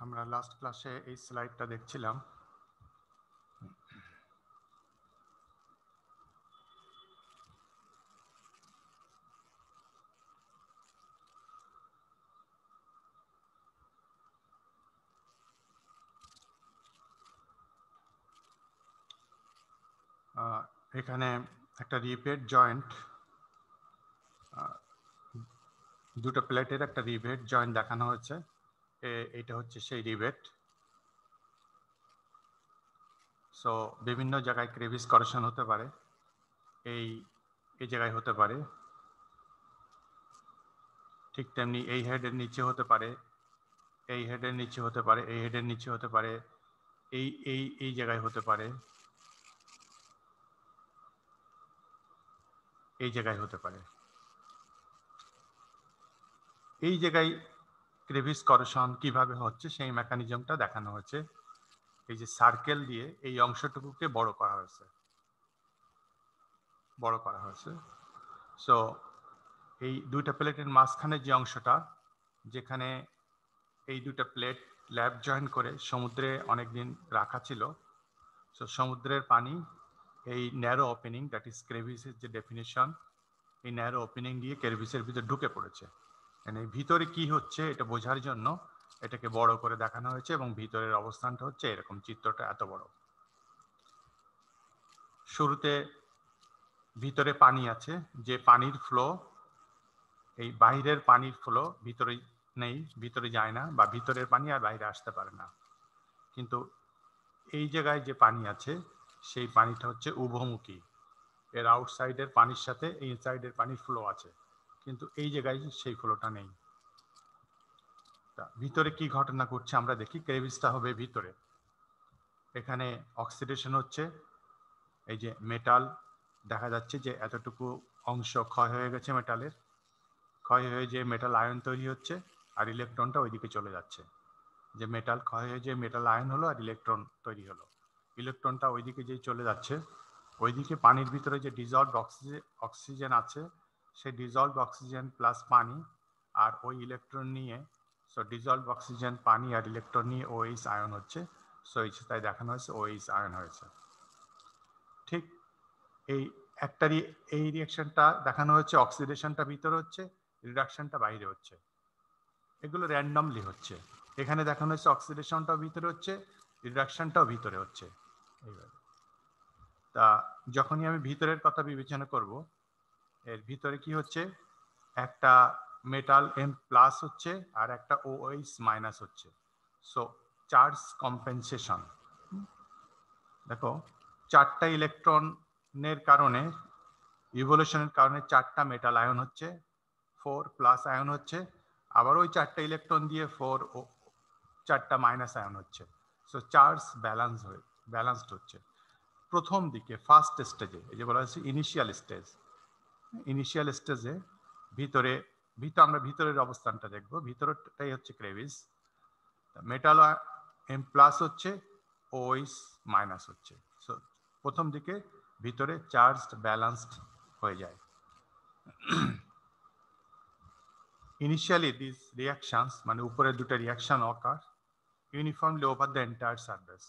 আমরা লাস্ট ক্লাসে এই স্লাইডটা দেখছিলাম। এখানে একটা রিভেট জয়েন্ট, দুটো প্লেটের একটা রিভেট জয়েন্ট দেখানো হচ্ছে। এটা হচ্ছে সেই রিভেট। সো বিভিন্ন জায়গায় ক্রেভিস করেকশন হতে পারে, এই জায়গায় হতে পারে, ঠিক তেমনি এই হেডের নিচে হতে পারে, এই হেডের নিচে হতে পারে, এই হেডের নিচে হতে পারে, এই এই এই জায়গায় হতে পারে, এই জায়গায় হতে পারে। এই জায়গায় ক্রেভিস করেকশন কিভাবে হচ্ছে সেই মেকানিজমটা দেখানো হচ্ছে। এই যে সার্কেল দিয়ে এই অংশটুকুকে বড় করা হয়েছে, বড় করা হয়েছে। সো এই দুইটা প্লেটের মাঝখানে যে অংশটা, যেখানে এই দুটো প্লেট ল্যাব জয়েন করে সমুদ্রে অনেকদিন রাখা ছিল, সো সমুদ্রের পানি এই ন্যারো ওপেনিং, দ্যাট ইজ ক্রেভিসের যে ডেফিনিশন, এই ন্যারো ওপেনিং দিয়ে ক্রেভিসের ভিতরে ঢুকে পড়েছে। মানে ভিতরে কি হচ্ছে এটা বোঝার জন্য এটাকে বড় করে দেখানো হয়েছে, এবং ভিতরের অবস্থানটা হচ্ছে এরকম, চিত্রটা এত বড়। শুরুতে ভিতরে পানি আছে, যে পানির ফ্লো, এই বাইরের পানির ফ্লো ভিতরে নেই, ভিতরে যায় না, বা ভিতরের পানি আর বাইরে আসতে পারে না। কিন্তু এই জায়গায় যে পানি আছে সেই পানিটা হচ্ছে উভমুখী, এর আউটসাইডের পানির সাথে ইনসাইডের পানির ফ্লো আছে, কিন্তু এই জায়গায় সেই ফ্লোটা নেই। ভিতরে কি ঘটনা ঘটছে আমরা দেখি। ক্রেভিসটা হবে ভিতরে, এখানে অক্সিডেশন হচ্ছে, এই যে মেটাল দেখা যাচ্ছে যে এতটুকু অংশ ক্ষয় হয়ে গেছে, মেটালের ক্ষয় হয়ে যে মেটাল আয়ন তৈরি হচ্ছে, আর ইলেকট্রনটা ওইদিকে চলে যাচ্ছে। যে মেটাল ক্ষয় হয়ে যে মেটাল আয়ন হলো আর ইলেকট্রন তৈরি হলো, ইলেকট্রনটা ওইদিকে যেই চলে যাচ্ছে, ওইদিকে পানির ভিতরে যে ডিজলভড অক্সিজেন আছে, সেই ডিজলভড অক্সিজেন প্লাস পানি আর ওই ইলেকট্রন নিয়ে, সো ডিজলভড অক্সিজেন, পানি আর ইলেকট্রন নিয়ে OH আয়ন হচ্ছে। সো তাই দেখানো হয়েছে OH আয়ন হয়েছে। ঠিক এই একটারই এই রিঅ্যাকশনটা দেখানো হচ্ছে, অক্সিডেশনটা ভিতরে হচ্ছে, রিডাকশনটা বাইরে হচ্ছে। এগুলো র্যান্ডমলি হচ্ছে। এখানে দেখানো হচ্ছে অক্সিডেশনটাও ভিতরে হচ্ছে, রিডাকশনটাও ভিতরে হচ্ছে। এইভাবে তা যখনই আমি ভিতরের কথা বিবেচনা করব, এর ভিতরে কি হচ্ছে, একটা মেটাল M+ হচ্ছে আর একটা OH- হচ্ছে। So charge compensation. দেখো, চারটা ইলেকট্রনের কারণে, ইভলিউশনের কারণে চারটা মেটাল আয়ন হচ্ছে, 4+ আয়ন হচ্ছে, আবার ওই চারটা ইলেকট্রন দিয়ে 4 চারটা মাইনাস আয়ন হচ্ছে। সো চার্জ ব্যালান্সড হচ্ছে। প্রথম দিকে ফার্স্ট স্টেজে, এই যে বলা হচ্ছে ইনিশিয়াল স্টেজ, ইনিশিয়াল স্টেজে ভিতরে আমরা ভিতরের অবস্থানটা দেখবো। ভিতরটাই হচ্ছে ক্রেভিস। মেটাল M+ হচ্ছে, OH- হচ্ছে। সো প্রথম দিকে ভিতরে চার্জড ব্যালান্সড হয়ে যায়। ইনিশিয়ালি দিস রিয়াকশনস, মানে উপরের দুটো reaction occur uniformly over the entire surface,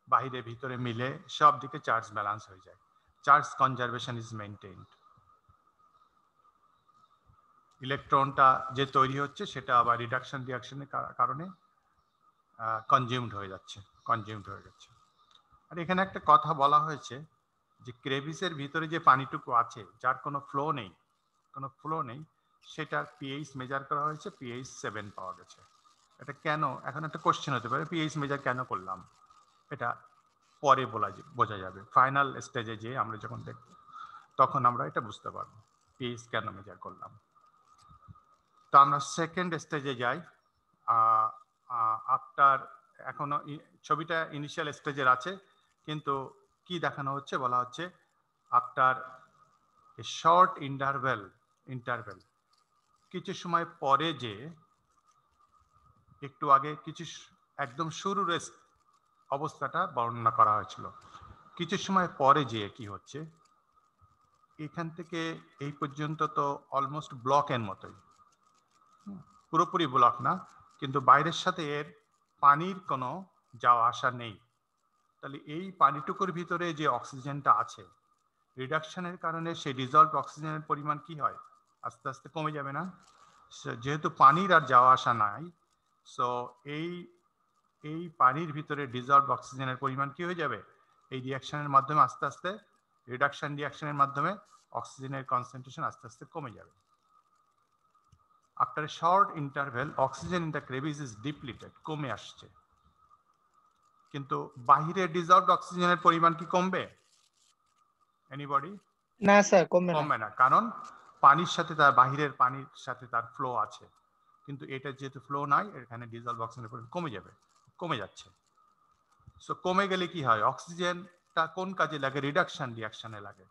বাইরে ভিতরে মিলে সব দিকে চার্জ ব্যালান্স হয়ে যায়। Charge conservation is maintained. ইলেকট্রনটা যে তৈরি হচ্ছে সেটা আবার রিডাকশন রিয়াকশনের কারণে কনজিউমড হয়ে যাচ্ছে। আর এখানে একটা কথা বলা হয়েছে যে ক্রেভিসের ভিতরে যে পানিটুকু আছে, যার কোনো ফ্লো নেই, সেটার পিএইচ মেজার করা হয়েছে, পিএইচ 7 পাওয়া গেছে। এটা কেন, এখন একটা কোশ্চেন হতে পারে, পিএইচ মেজার কেন করলাম? এটা পরে বোঝা যাবে। ফাইনাল স্টেজে যে আমরা যখন দেখব তখন আমরা এটা বুঝতে পারবো পিএইচ কেন মেজার করলাম। তো আমরা সেকেন্ড স্টেজে যাই। আফটার, এখনো ছবিটা ইনিশিয়াল স্টেজের আছে, কিন্তু কি দেখানো হচ্ছে, বলা হচ্ছে আফটার এ শর্ট ইন্টারভেল, কিছু সময় পরে, যে একটু আগে কিছু একদম শুরুর অবস্থাটা বর্ণনা করা হয়েছিল, কিছু সময় পরে যে কি হচ্ছে, এখান থেকে এই পর্যন্ত তো অলমোস্ট ব্লকের মতোই, পুরোপুরি ব্লক না, কিন্তু বাইরের সাথে এর পানির কোনো যাওয়া আসা নেই, তাহলে এই পানিটুকুর ভিতরে যে অক্সিজেনটা আছে, রিডাকশনের কারণে সেই ডিজলভ অক্সিজেনের পরিমাণ কি হয়, আস্তে আস্তে কমে যাবে না? যেহেতু পানির আর যাওয়া আসা নাই, সো এই পানির ভিতরে ডিজলভ অক্সিজেনের পরিমাণ কি হয়ে যাবে, এই রিয়াকশনের মাধ্যমে আস্তে আস্তে, রিডাকশন রিয়াকশনের মাধ্যমে অক্সিজেনের কনসেন্ট্রেশন আস্তে আস্তে কমে যাবে। After a short interval oxygen in the crevice is depleted, কমে আসছে, কিন্তু বাহিরে ডিজলভড অক্সিজেনের পরিমাণ কি কমবে? এনিবডি? না স্যার, কমবে না, কারণ পানির সাথে তার বাহিরের পানির সাথে তার ফ্লো আছে, কিন্তু এটা যেহেতু ফ্লো নাই, এখানে ডিজলভ অক্সিজেনের পরিমাণ কমে যাচ্ছে। সো কমে গেলে কি হয়, অক্সিজেনটা কোন কাজে লাগে, রিডাকশন রিয়াকশনে লাগে।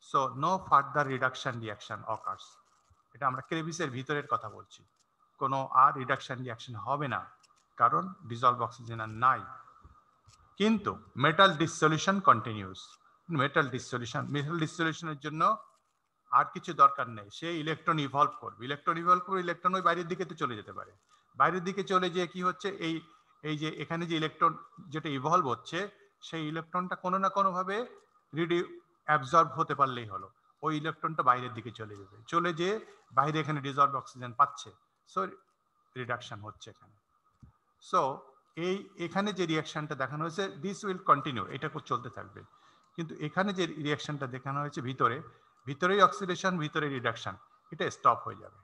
So no further reduction reaction occurs. এটা আমরা ক্রেভিসের ভিতরের কথা বলছি, কোনো আর রিডাকশন রিয়াকশন হবে না, কারণ ডিজলভ অক্সিজেন আর নাই। কিন্তু মেটাল ডিসসলিউশন কন্টিনিউস। মেটাল ডিসসলিউশনের জন্য আর কিছু দরকার নেই, সে ইলেকট্রন ইভলভ করবে, ইলেকট্রন ওই বাইরের দিকে তো চলে যেতে পারে। বাইরের দিকে চলে যেয়ে কি হচ্ছে, এই যে এখানে যে ইলেকট্রন যেটা ইভলভ হচ্ছে, সেই ইলেকট্রনটা কোনো না কোনোভাবে অ্যাবজর্ব হতে পারলেই হলো, ওই ইলেকট্রনটা বাইরের দিকে চলে যেয়ে বাইরে এখানে ডিজলভ অক্সিজেন পাচ্ছে, সো রিডাকশন হচ্ছে এখানে। সো এখানে যে রিয়াকশনটা দেখানো হয়েছে, দিস উইল কন্টিনিউ, এটা চলতে থাকবে। কিন্তু এখানে যে রিয়াকশনটা দেখানো হয়েছে ভিতরেই অক্সিডেশন, ভিতরে রিডাকশন, এটা স্টপ হয়ে যাবে,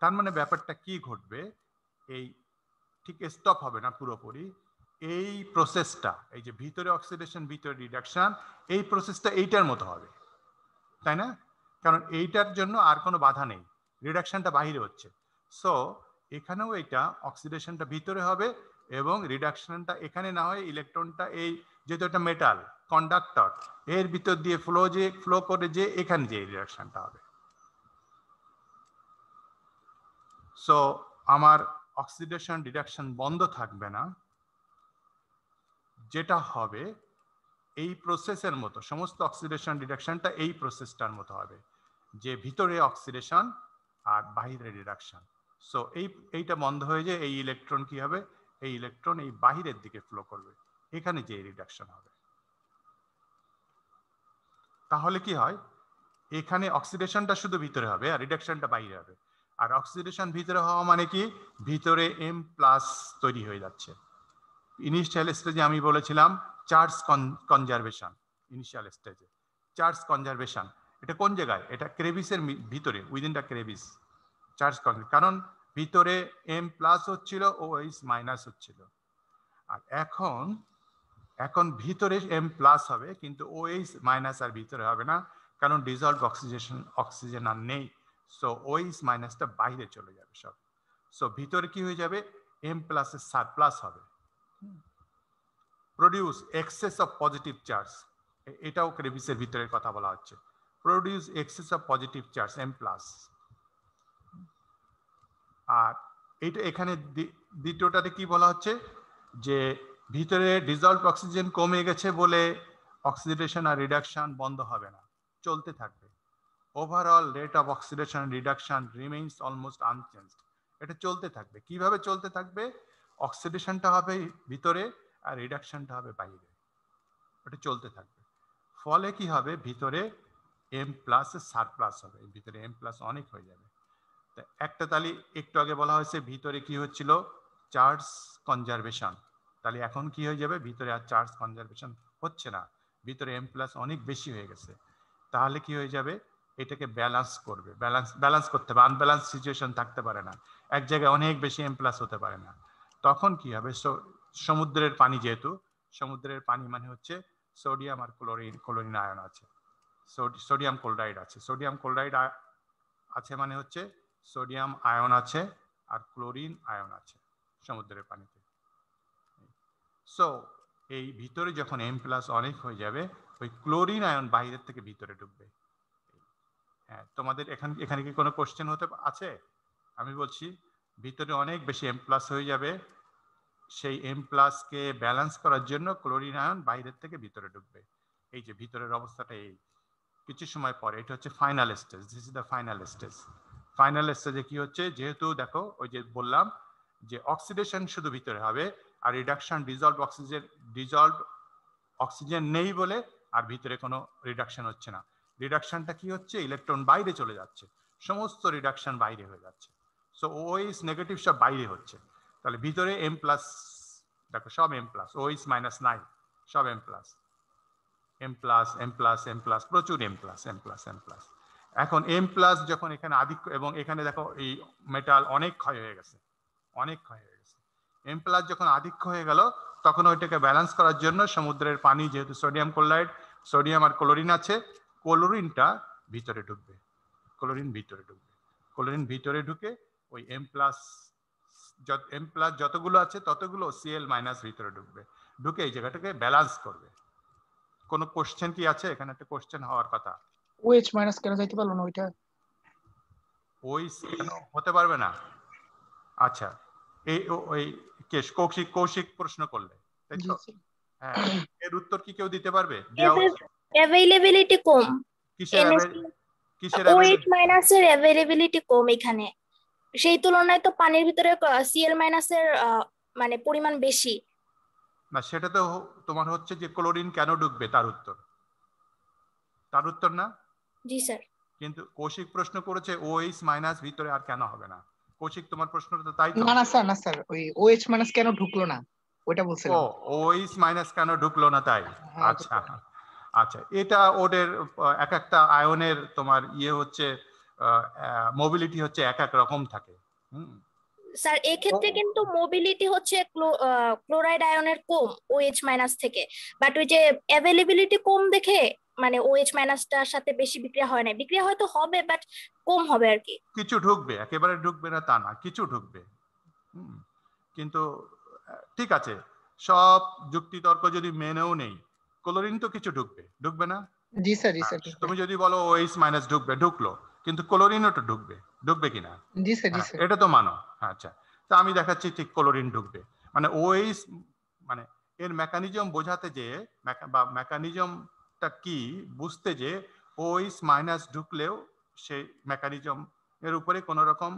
তার মানে ব্যাপারটা কি ঘটবে, এই ঠিক স্টপ হবে না পুরোপুরি, এই প্রসেসটা, এই যে ভিতরে অক্সিডেশন ভিতরে রিডাকশন, এই প্রসেসটা এইটার মতো হবে, তাই না? কারণ এইটার জন্য আর কোনো বাধা নেই, রিডাকশনটা বাইরে হচ্ছে। সো এখানেও এটা অক্সিডেশনটা ভিতরে হবে এবং রিডাকশনটা এখানে না হয়, ইলেকট্রনটা এই যেহেতু একটা মেটাল কন্ডাক্টর, এর ভিতর দিয়ে ফ্লো করে যে এখানে যে রিডাকশনটা হবে। সো আমার অক্সিডেশন রিডাকশন বন্ধ থাকবে না, যেটা হবে এই প্রসেসের মতো, সমস্ত অক্সিডেশন রিডাকশনটা এই প্রসেসটার মতো হবে, যে ভিতরে অক্সিডেশন আর বাহিরে রিডাকশন। সো এইটা বন্ধ হয়ে যায়, এই ইলেকট্রন কি হবে, এই ইলেকট্রন এই বাহিরের দিকে ফ্লো করবে, এখানে যে রিডাকশন হবে। তাহলে কি হয়, এখানে অক্সিডেশনটা শুধু ভিতরে হবে আর রিডাকশনটা বাইরে হবে। আর অক্সিডেশন ভিতরে হওয়া মানে কি, ভিতরে M+ তৈরি হয়ে যাচ্ছে। ইনিশিয়াল স্টেজে আমি বলেছিলাম চার্জ কনজারভেশন, ইনিশিয়াল স্টেজে চার্জ কনজারভেশন, এটা কোন জায়গায়, এটা ক্রেভিসের ভিতরে, উইদিন দ্য ক্রেভিস চার্জ কনজারভেশন, কারণ ভিতরে M+ হচ্ছিল, OH- হচ্ছিল। আর এখন ভিতরে M+ হবে, কিন্তু OH- আর ভিতরে হবে না, কারণ ডিজলভ অক্সিজেন আর নেই। সো OH- বাইরে চলে যাবে সব। সো ভিতরে কি হয়ে যাবে, M+ এর সারপ্লাস হবে, produce access of positive charge, এটাও ক্রেভিসের ভিতরের কথা বলা হচ্ছে, produce access of positive charge M+। আর এইটা এখানে দ্বিতীয়টাতে কি বলা হচ্ছে, যে ভিতরে ডিজলভ অক্সিজেন কমে গেছে বলে অক্সিডেশন আর রিডাকশন বন্ধ হবে না, চলতে থাকবে। Overall rate of oxidation reduction remains almost unchanged, এটা চলতে থাকবে। কিভাবে চলতে থাকবে, অক্সিডেশনটা হবে ভিতরে আর রিডাকশনটা হবে বাইরে, এটা চলতে থাকবে। ফলে কি হবে, ভিতরে M+ এর সারপ্লাস হবে, ভিতরে M+ অনেক হয়ে যাবে। একটা তাহলে একটু আগে বলা হয়েছে ভিতরে কি হচ্ছিল, চার্জ কনজারভেশন, তাহলে এখন কি হয়ে যাবে, ভিতরে আর চার্জ কনজারভেশন হচ্ছে না, ভিতরে M+ অনেক বেশি হয়ে গেছে। তাহলে কি হয়ে যাবে, এটাকে ব্যালেন্স করতে হবে, আনব্যালেন্স সিচুয়েশন থাকতে পারে না, এক জায়গায় অনেক বেশি M+ হতে পারে না। তখন কি হবে, সমুদ্রের পানি, যেহেতু সমুদ্রের পানি মানে হচ্ছে সোডিয়াম আর ক্লোরিন আয়ন আছে, সোডিয়াম ক্লোরাইড আছে, সোডিয়াম ক্লোরাইড আছে মানে হচ্ছে সোডিয়াম আয়ন আছে আর ক্লোরিন আয়ন আছে সমুদ্রের পানিতে। সো এই ভিতরে যখন M+ অনেক হয়ে যাবে, ওই ক্লোরিন আয়ন বাইরের থেকে ভিতরে ঢুকবে। হ্যাঁ, তোমাদের এখানে কি কোনো কোশ্চেন আছে? আমি বলছি ভিতরে অনেক বেশি M+ হয়ে যাবে, সেই M+ কে ব্যালেন্স করার জন্য ক্লোরিন আয়ন বাইরের থেকে ভিতরে ঢুকবে। এই যে ভিতরের অবস্থাটা, এই কিছু সময় পরে, এটা হচ্ছে final stage, this is the final stage. Final স্টেজে কি হচ্ছে, যেহেতু দেখো ওই যে বললাম যে অক্সিডেশন শুধু ভিতরে হবে আর রিডাকশন ডিজলভ অক্সিজেন নেই বলে আর ভিতরে কোনো রিডাকশন হচ্ছে না। রিডাকশনটা কি হচ্ছে, ইলেকট্রন বাইরে চলে যাচ্ছে, সমস্ত রিডাকশন বাইরে হয়ে যাচ্ছে। সো ওইস নেগেটিভ সব বাইরে হচ্ছে, তাহলে ভিতরে এম প্লাস, দেখো সব এম প্লাস, ওইস মাইনাস নাই, সব M plus M plus M plus M plus, প্রচুর M plus M plus M plus. এখন এম প্লাস যখন এখানে আধিক্য, এবং এখানে দেখো এই মেটাল অনেক ক্ষয় হয়ে গেছে, অনেক ক্ষয় হয়ে গেছে। এম প্লাস যখন আধিক্য হয়ে গেল তখন ওইটাকে ব্যালেন্স করার জন্য সমুদ্রের পানি, যেহেতু সোডিয়াম ক্লোরাইড, সোডিয়াম আর ক্লোরিন আছে, ক্লোরিনটা ভিতরে ঢুকবে, ক্লোরিন ভিতরে ঢুকবে, ক্লোরিন ভিতরে ঢুকে ওই এম প্লাস যতগুলো আছে ততগুলো সিএল মাইনাস ভিতরে ঢুকবে, ঢুকে এই জায়গাটাকে ব্যালেন্স করবে। কোনো কোশ্চেন কি আছে? এখানে একটা কোশ্চেন হওয়ার কথা। ওএইচ মাইনাস কেন যাইতে পারলো না ওইটা? ওইস কেন হতে পারবে না? আচ্ছা, এই ওই কৌশিক প্রশ্ন করলে, তাই জি তো? স্যার। হ্যাঁ, এর উত্তর কি কেউ দিতে পারবে? অ্যাভেইলেবিলিটি কম, কিসের কিসের OH মাইনাসের অ্যাভেইলেবিলিটি কম এখানে, সেই তুলনায় তো পানির ভিতরে Cl মাইনাসের মানে পরিমাণ বেশি। না, সেটা তো তোমার হচ্ছে যে ক্লোরিন কেন ঢুকবে তার উত্তর না। জি স্যার। কিন্তু কৌশিক প্রশ্ন করেছে OH মাইনাস ভিতরে আর কেন হবে না। কৌশিক তোমার প্রশ্নটা তো তাই তো? না না স্যার, ওই OH মাইনাস কেন ঢুকলো না ওইটা বলছিলাম। OH মাইনাস কেন ঢুকলো না তাই? আচ্ছা আচ্ছা, এটা ওদের এক একটা আয়নের তোমার ইয়ে হচ্ছে, মোবিলিটি হচ্ছে এক এক রকম থাকে। স্যার এক্ষেত্রে কিন্তু মোবিলিটি হচ্ছে ক্লোরাইড আয়নের কম OH মাইনাস থেকে, বাট ওই যে অ্যাভেইলেবিলিটি কম দেখে মানে OH মাইনাসটার সাথে বেশি বিক্রিয়া হয় না, বিক্রিয়া হয়তো হবে বাট কম হবে আর কি। কিছু ঢুকবে, একেবারে ঢুকবে না তা না, কিছু ঢুকবে। কিন্তু ঠিক আছে, সব যুক্তি তর্ক যদি মেনেও নেই, ক্লোরিন তো কিছু ঢুকবে না? জি স্যার। তুমি যদি বলো OH মাইনাস ঢুকলো, কিন্তু ক্লোরিনও তো ঢুকবে কিনা? জি স্যার। এটা তো মানো। আচ্ছা, তা আমি দেখাচ্ছি ঠিক ক্লোরিন ঢুকবে। মানে OH মানে এর মেকানিজম বোঝাতে যে, বা মেকানিজমটা কি বুঝতে যে OH মাইনাস ঢুকলেও সেই মেকানিজম এর উপরে কোনো রকম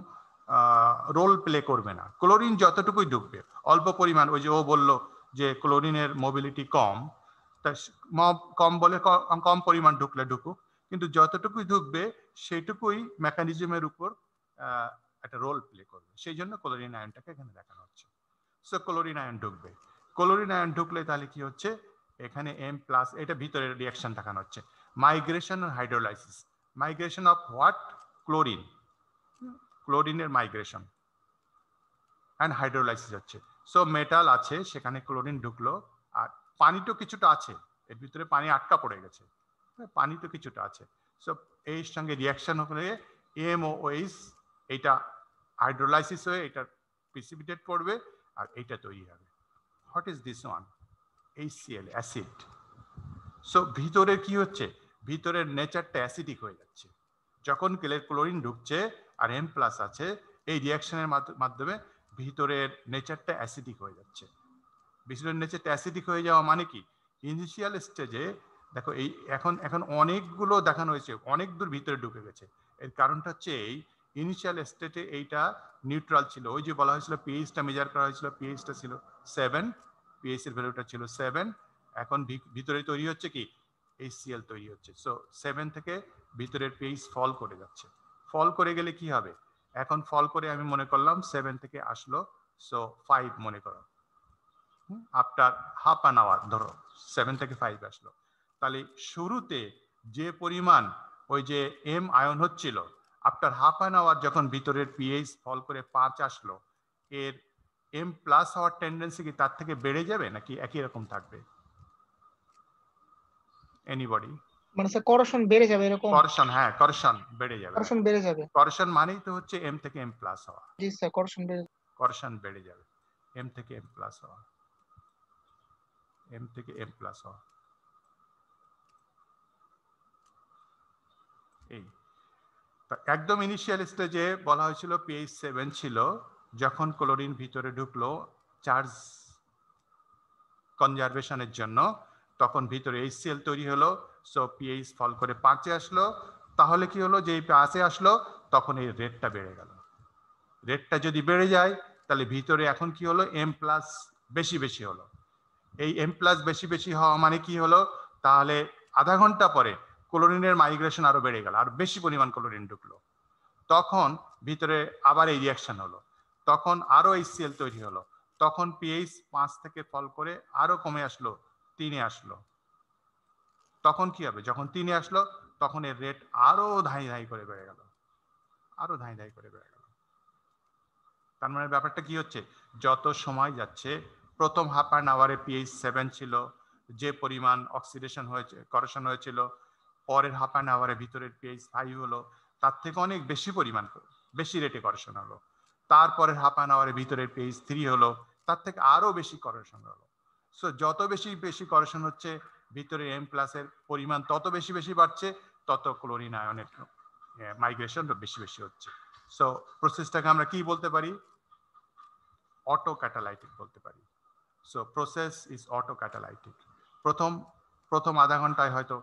রোল প্লে করবে না। ক্লোরিন যতটুকুই ঢুকবে, অল্প পরিমাণ, ওই যে ও বললো যে ক্লোরিনের মোবিলিটি কম, তা কম বলে কম পরিমাণ ঢুকলে ঢুকুক, কিন্তু যতটুকুই ঢুকবে সেটুকুই মেকানিজমের উপর একটা রোল প্লে করবে। সেই জন্য ক্লোরিন আয়নটাকে এখানে দেখানো হচ্ছে। সো ক্লোরিন আয়ন ঢুকবে, ক্লোরিন আয়ন ঢুকলে তাহলে কি হচ্ছে, এখানে M প্লাস, এটা ভিতরের রিয়াকশন দেখানো হচ্ছে, মাইগ্রেশন আর hydrolysis. Migration of what? Chlorine, ক্লোরিনের মাইগ্রেশন অ্যান্ড হাইড্রোলাইসিস হচ্ছে। সো মেটাল আছে, সেখানে ক্লোরিন ঢুকলো, আর পানি তো কিছুটা আছে, এর ভিতরে পানি আটকা পড়ে গেছে, পানি তো কিছুটা আছে। সো এর সঙ্গে রিয়াকশন হলে M ও OH, এইটা হাইড্রোলাইসিস হয়ে এটা প্রিসিপিটেট করবে আর এইটা তৈরি হবে। What is this one? HCl, acid. So ভিতরে কি হচ্ছে, ভিতরের নেচারটা অ্যাসিডিক হয়ে যাচ্ছে। যখন ক্লোরিন ঢুকছে আর M প্লাস আছে, এই রিয়াকশনের মাধ্যমে ভিতরের নেচারটা অ্যাসিডিক হয়ে যাচ্ছে। ভিতরের নেচারটা অ্যাসিডিক হয়ে যাওয়া মানে কি, ইনিশিয়াল স্টেজে দেখো এই এখন অনেকগুলো দেখানো হয়েছে, অনেক দূর ভিতরে ঢুকে গেছে। এর কারণটা হচ্ছে এই ইনিশিয়াল স্টেটে এইটা নিউট্রাল ছিল, ওই যে বলা হয়েছিল পিএইচটা মেজার করা হয়েছিল, পিএইচটা ছিল 7, পিএইচ এর ভ্যালুটা ছিল 7। এখন ভিতরে তৈরি হচ্ছে কি, HCl তৈরি হচ্ছে। সো 7 থেকে ভিতরের পিএইচ ফল করে যাচ্ছে। ফল করে গেলে কি হবে, এখন ফল করে আমি মনে করলাম 7 থেকে আসলো, সো 5 মনে করো, আফটার হাফ অ্যান আওয়ার, ধরো 7 থেকে 5 আসলো, তাহলে শুরুতে যে পরিমাণ ওই যে M আয়ন হচ্ছিল, আফটার হাফ অ্যান আওয়ার যখন ভিতরের পিএইচ ফল করে 5 আসলো, এর M প্লাস হওয়ার টেন্ডেন্সি কি তার থেকে বেড়ে যাবে নাকি একই রকম থাকবে? এনিবডি? মানে স্যার করশন বেড়ে যাবে এরকম? করশন, হ্যাঁ করশন বেড়ে যাবে। করশন বেড়ে যাবে, করশন মানেই তো হচ্ছে M থেকে M প্লাস হওয়া। জি স্যার, করশন বেড়ে যাবে, M থেকে M প্লাস হওয়া, M থেকে M প্লাস হওয়া। এই একদম ইনিশিয়াল স্টেজে বলা হয়েছিল পিএইচ 7 ছিল, যখন ক্লোরিন ভিতরে ঢুকলো চার্জ কনজারভেশনের জন্য, তখন ভিতরে HCl তৈরি হলো, সো পিএইচ ফল করে 5-এ আসলো। তাহলে কি হলো, যে 5-এ আসলো তখন এই রেটটা বেড়ে গেল। রেটটা যদি বেড়ে যায় তাহলে ভিতরে এখন কি হলো, এম প্লাস বেশি বেশি হলো। এই এম প্লাস বেশি বেশি হওয়া মানে কি হলো, তাহলে আধা ঘন্টা পরে ক্লোরিনের মাইগ্রেশন আরো বেড়ে গেল, আর বেশি পরিমাণ ক্লোরিন ঢুকলো। তখন ভিতরে আবার এই রিয়াকশন হলো, তখন আরো HCl তৈরি হলো, তখন পিএইচ 5 থেকে ফল করে আরো কমে আসলো, 3-এ আসলো। তখন কি হবে, যখন 3-এ আসলো তখন এর রেট আরো ধাই ধাই করে বেড়ে গেল, আরো ধাই ধাই করে বেড়ে গেল। তার মানে ব্যাপারটা কি হচ্ছে, যত সময় যাচ্ছে, প্রথম হাফ অ্যান আওয়ারে পিএইচ 7 ছিল, যে পরিমাণ অক্সিডেশন হয়েছে, করেশন হয়েছিল, পরের হাফ অ্যান আওয়ারে ভিতরের পিএইচ 5 হলো, তার থেকে অনেক বেশি পরিমাণ, বেশি রেটে করেশন হলো। তারপরের হাফ অ্যান আওয়ারে ভিতরের পিএইচ 3 হলো, তার থেকে আরো বেশি করেশন হলো। সো যত বেশি বেশি করেশন হচ্ছে, ভিতরে এম প্লাসের পরিমাণ তত বেশি বেশি বাড়ছে, তত ক্লোরিন আয়নের মাইগ্রেশন বেশি বেশি হচ্ছে। সো প্রসেসটাকে আমরা কি বলতে পারি, অটো ক্যাটালাইটিক বলতে পারি। So process is auto catalytic. প্রথম আধা ঘন্টায় হয়তো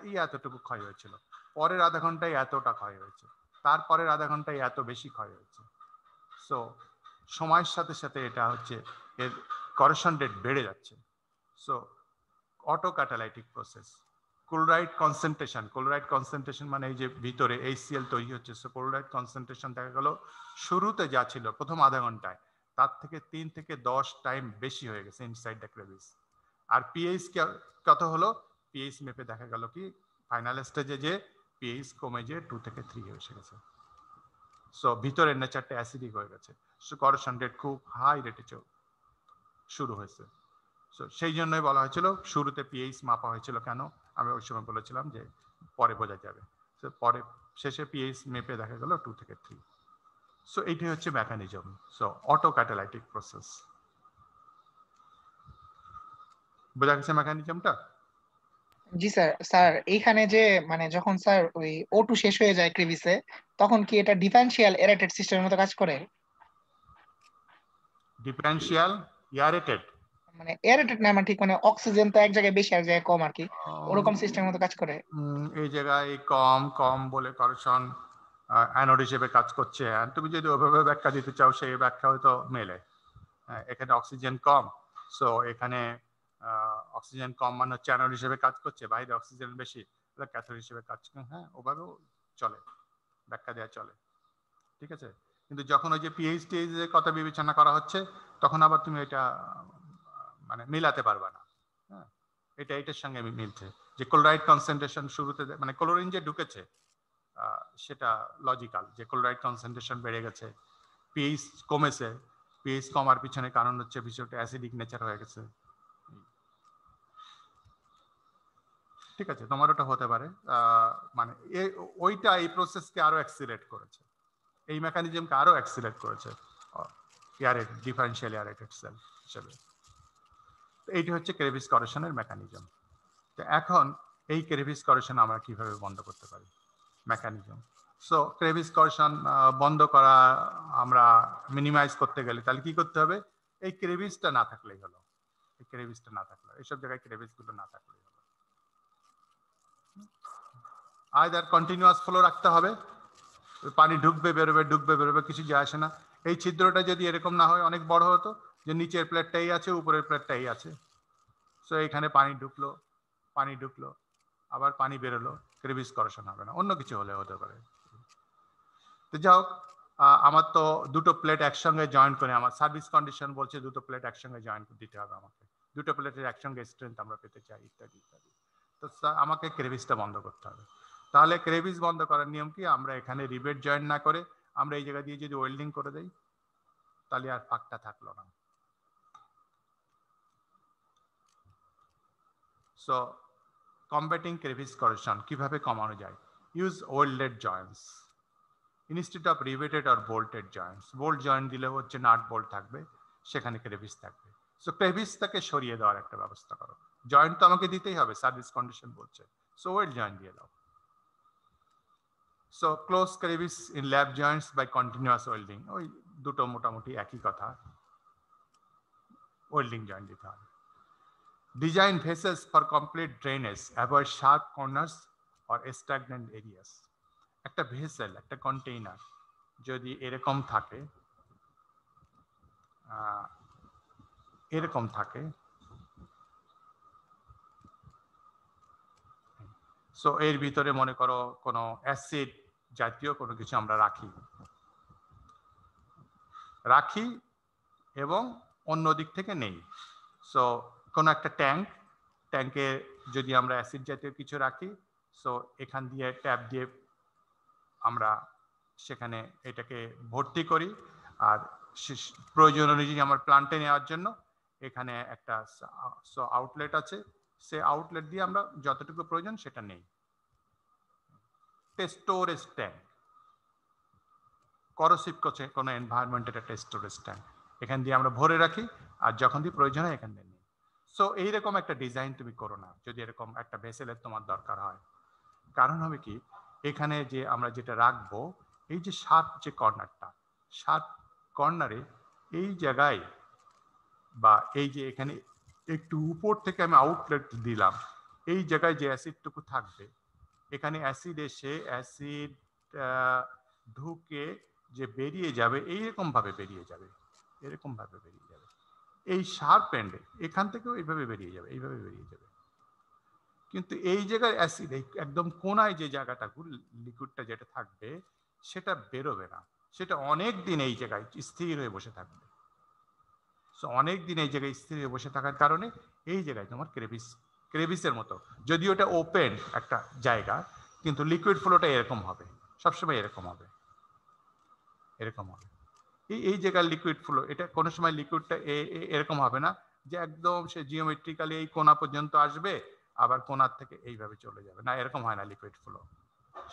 এই এতটুকু ক্ষয় হয়েছিল, পরের আধা ঘন্টায় এতটা ক্ষয় হয়েছে, তারপরের আধা ঘন্টায় এত বেশি ক্ষয় হয়েছে। সো সময়ের সাথে সাথে এটা হচ্ছে এর করেশন রেট বেড়ে যাচ্ছে। So auto catalytic process. Chloride concentration মানে এই যে ভিতরে HCl তৈরি হচ্ছে, সো ক্লোরাইড কনসেন্ট্রেশন দেখা গেল শুরুতে যা ছিল প্রথম আধা ঘন্টায়, তার থেকে 3 থেকে 10 টাইম বেশি হয়ে গেছে ইনসাইড দ্য ক্রেভিস। আর পিএইচ কত হলো, পিএইচ মেপে দেখা গেল কি ফাইনাল স্টেজে যে পিএইচ কমে যে 2 থেকে 3 এসে গেছে। সো ভিতরের নেচারটা অ্যাসিডিক হয়ে গেছে, সো করেশন রেট খুব হাই রেটে শুরু হয়েছে। সো সেই জন্যই বলা হয়েছিল শুরুতে পিএইচ মাপা হয়েছিল কেন, আমি ওই সময় বলেছিলাম যে পরে বোঝা যাবে। সো পরে শেষে পিএইচ মেপে দেখা গেল 2 থেকে 3। সো এইটাই হচ্ছে mechanism. So auto catalytic process. বোঝা গেছে মেকানিজমটা? জি স্যার। স্যার এইখানে যে মানে যখন স্যার ওই O2 শেষ হয়ে যায় ক্রিভিসে, তখন কি এটা ডিফারেন্সিয়াল এরেটেড সিস্টেমের মতো কাজ করে? ডিফারেন্সিয়াল এয়ারেটেড? মানে এরেটেড না, মানে ঠিক মানে অক্সিজেন তো এক জায়গায় বেশি এক জায়গায় কম আর কি, ওরকম সিস্টেমের মতো কাজ করে? এই জায়গায় কম কম বলে করেশন অ্যানোড হিসেবে কাজ করছে, আর তুমি যদি ওইভাবে ব্যাখ্যা দিতে চাও সেই ব্যাখ্যা হয়তো মেলে। এখানে অক্সিজেন কম, সো এখানে অক্সিজেন কম মানে হচ্ছে অ্যানোড হিসেবে কাজ করছে, বাইরে অক্সিজেন বেশি, ক্যাথোড হিসেবে কাজ করে। হ্যাঁ, ওভাবেও চলে, ব্যাখ্যা দেওয়া চলে, ঠিক আছে। কিন্তু যখন ওই যে পিএইচডি এর কথা বিবেচনা করা হচ্ছে, তখন আবার তুমি এটা মানে মিলাতে পারবে না। হ্যাঁ, এটা এটার সঙ্গে মিলছে যে ক্লোরাইড কনসেন্ট্রেশন শুরুতে মানে ক্লোরিন যে ঢুকেছে সেটা লজিক্যাল, যে ক্লোরাইড কনসেন্ট্রেশন বেড়ে গেছে, পিএইচ কমেছে, পিএইচ কমার পিছনে কারণ হচ্ছে বিষয়টা অ্যাসিডিক নেচার হয়ে গেছে। ঠিক আছে, তোমার ওটা হতে পারে, মানে ওইটা এই প্রসেসকে আরো অ্যাক্সিলারেট করেছে, এই মেকানিজমকে আরো অ্যাক্সিলারেট করেছে ডিফারেন্সিয়াল এয়ারেটেড সেল হিসেবে। এইটি হচ্ছে ক্রেভিস করেশনের মেকানিজম। তো এখন এই ক্রেভিস করেশন আমরা কিভাবে বন্ধ করতে পারি, মেকানিজম। সো ক্রেভিস করেশন বন্ধ করা, আমরা মিনিমাইজ করতে গেলে তাহলে কি করতে হবে, এই ক্রেভিসটা না থাকলেই হলো, এই ক্রেভিসটা না থাকলে, এইসব জায়গায় ক্রেভিসগুলো না থাকলেই হলো। আইদার কন্টিনিউয়াস ফ্লো রাখতে হবে, পানি ঢুকবে বেরোবে কিছু যায় আসে না। এই ছিদ্রটা যদি এরকম না হয়, অনেক বড় হতো, যে নিচের প্লেটটাই আছে উপরের প্লেটটাই আছে, সো এখানে পানি ঢুকলো আবার পানি বেরোলো, ক্রেভিস করেশন হবে না, অন্য কিছু হলে হতে পারে। তো যাই হোক, আমার তো দুটো প্লেট একসঙ্গে জয়েন করে, আমার সার্ভিস কন্ডিশন বলছে দুটো প্লেট একসঙ্গে জয়েন দিতে হবে আমাকে, দুটো প্লেটের একসঙ্গে স্ট্রেংথ আমরা পেতে চাই, ইত্যাদি ইত্যাদি। তো আমাকে ক্রেভিসটা বন্ধ করতে হবে। তাহলে ক্রেভিস বন্ধ করার নিয়ম কি, আমরা এখানে রিবেট জয়েন না করে আমরা এই জায়গা দিয়ে যদি ওয়েল্ডিং করে দেই, তাহলে আর ফাঁকটা থাকলো না। সো কম্ব্যাটিং ক্রেভিস করেশন কিভাবে কমানো যায়, use welded joints instead of riveted or bolted joints. Bolt joint দিলে হচ্ছে নাট বোল্ট থাকবে, সেখানে ক্রেভিস থাকবে। সো ক্রেভিসটাকে সরিয়ে দেওয়ার একটা ব্যবস্থা করো। জয়েন্ট তো আমাকে দিতেই হবে, সার্ভিস কন্ডিশন বলছে, সো ওয়েল্ড জয়েন্ট দিয়ে দাও। So close crevice in lap joints by continuous welding, ওই দুটো মোটামুটি একই কথা, ওয়েল্ডিং জয়েন্ট দিতে হবে। Design vessels for complete drainage, avoid sharp corners or stagnant areas. একটা ভেসেল, একটা কন্টেইনার যদি এরকম থাকে, এরকম থাকে, সো এর ভিতরে মনে করো কোনো অ্যাসিড জাতীয় কোনো কিছু আমরা রাখি এবং অন্য দিক থেকে নেই। সো কোনো একটা ট্যাঙ্কে যদি আমরা অ্যাসিড জাতীয় কিছু রাখি, সো এখান দিয়ে ট্যাপ দিয়ে আমরা সেখানে এটাকে ভর্তি করি, আর প্রয়োজন অনুযায়ী আমার প্লান্টে নেওয়ার জন্য এখানে একটা আউটলেট আছে, সে আউটলেট দিয়ে আমরা যতটুকু প্রয়োজন সেটা নেই। স্টোরেজ ট্যাঙ্ক, করসিভ করছে কোনো এনভায়রনমেন্টের একটা স্টোরেজ ট্যাঙ্ক, এখান দিয়ে আমরা ভরে রাখি আর যখন দিয়ে প্রয়োজন হয় এখান দিয়ে নিই। সো এইরকম একটা ডিজাইন তুমি করো না যদি এরকম একটা ভেসেলের তোমার দরকার হয়। কারণ হবে কি, এখানে যে আমরা যেটা রাখবো, এই যে শার্প যে কর্নারটা, শার্প কর্নারে এই জায়গায় বা এই যে এখানে একটু উপর থেকে আমি আউটলেট দিলাম, এই জায়গায় যে অ্যাসিডটুকু থাকবে, এখানে অ্যাসিড এসে অ্যাসিড ঢুকে যে বেরিয়ে যাবে, এইরকম ভাবে বেরিয়ে যাবে, এরকম ভাবে বেরিয়ে যাবে। এই শার্প এন্ডে এখান থেকেও এইভাবে বেরিয়ে যাবে, এইভাবে বেরিয়ে যাবে। কিন্তু এই জায়গায় অ্যাসিড একদম কোনায় যে জায়গাটা লিকুইডটা যেটা থাকবে সেটা বেরোবে না, সেটা অনেক দিন এই জায়গায় স্থির হয়ে বসে থাকবে। সো অনেক দিন এই জায়গায় স্থির হয়ে বসে থাকার কারণে এই জায়গায় তোমার ক্রেভিসের মতো, যদিও এটা ওপেন একটা জায়গা, কিন্তু লিকুইড ফ্লোটা এরকম হবে, সবসময় এরকম হবে, এরকম হবে। এই জায়গার লিকুইড ফ্লো, এটা কোনো সময় লিকুইডটা এরকম হবে না যে একদম সে জিওমেট্রিক্যালি এই কোণা পর্যন্ত আসবে আবার কোণার থেকে এইভাবে চলে যাবে না, এরকম হয় না লিকুইড ফ্লো।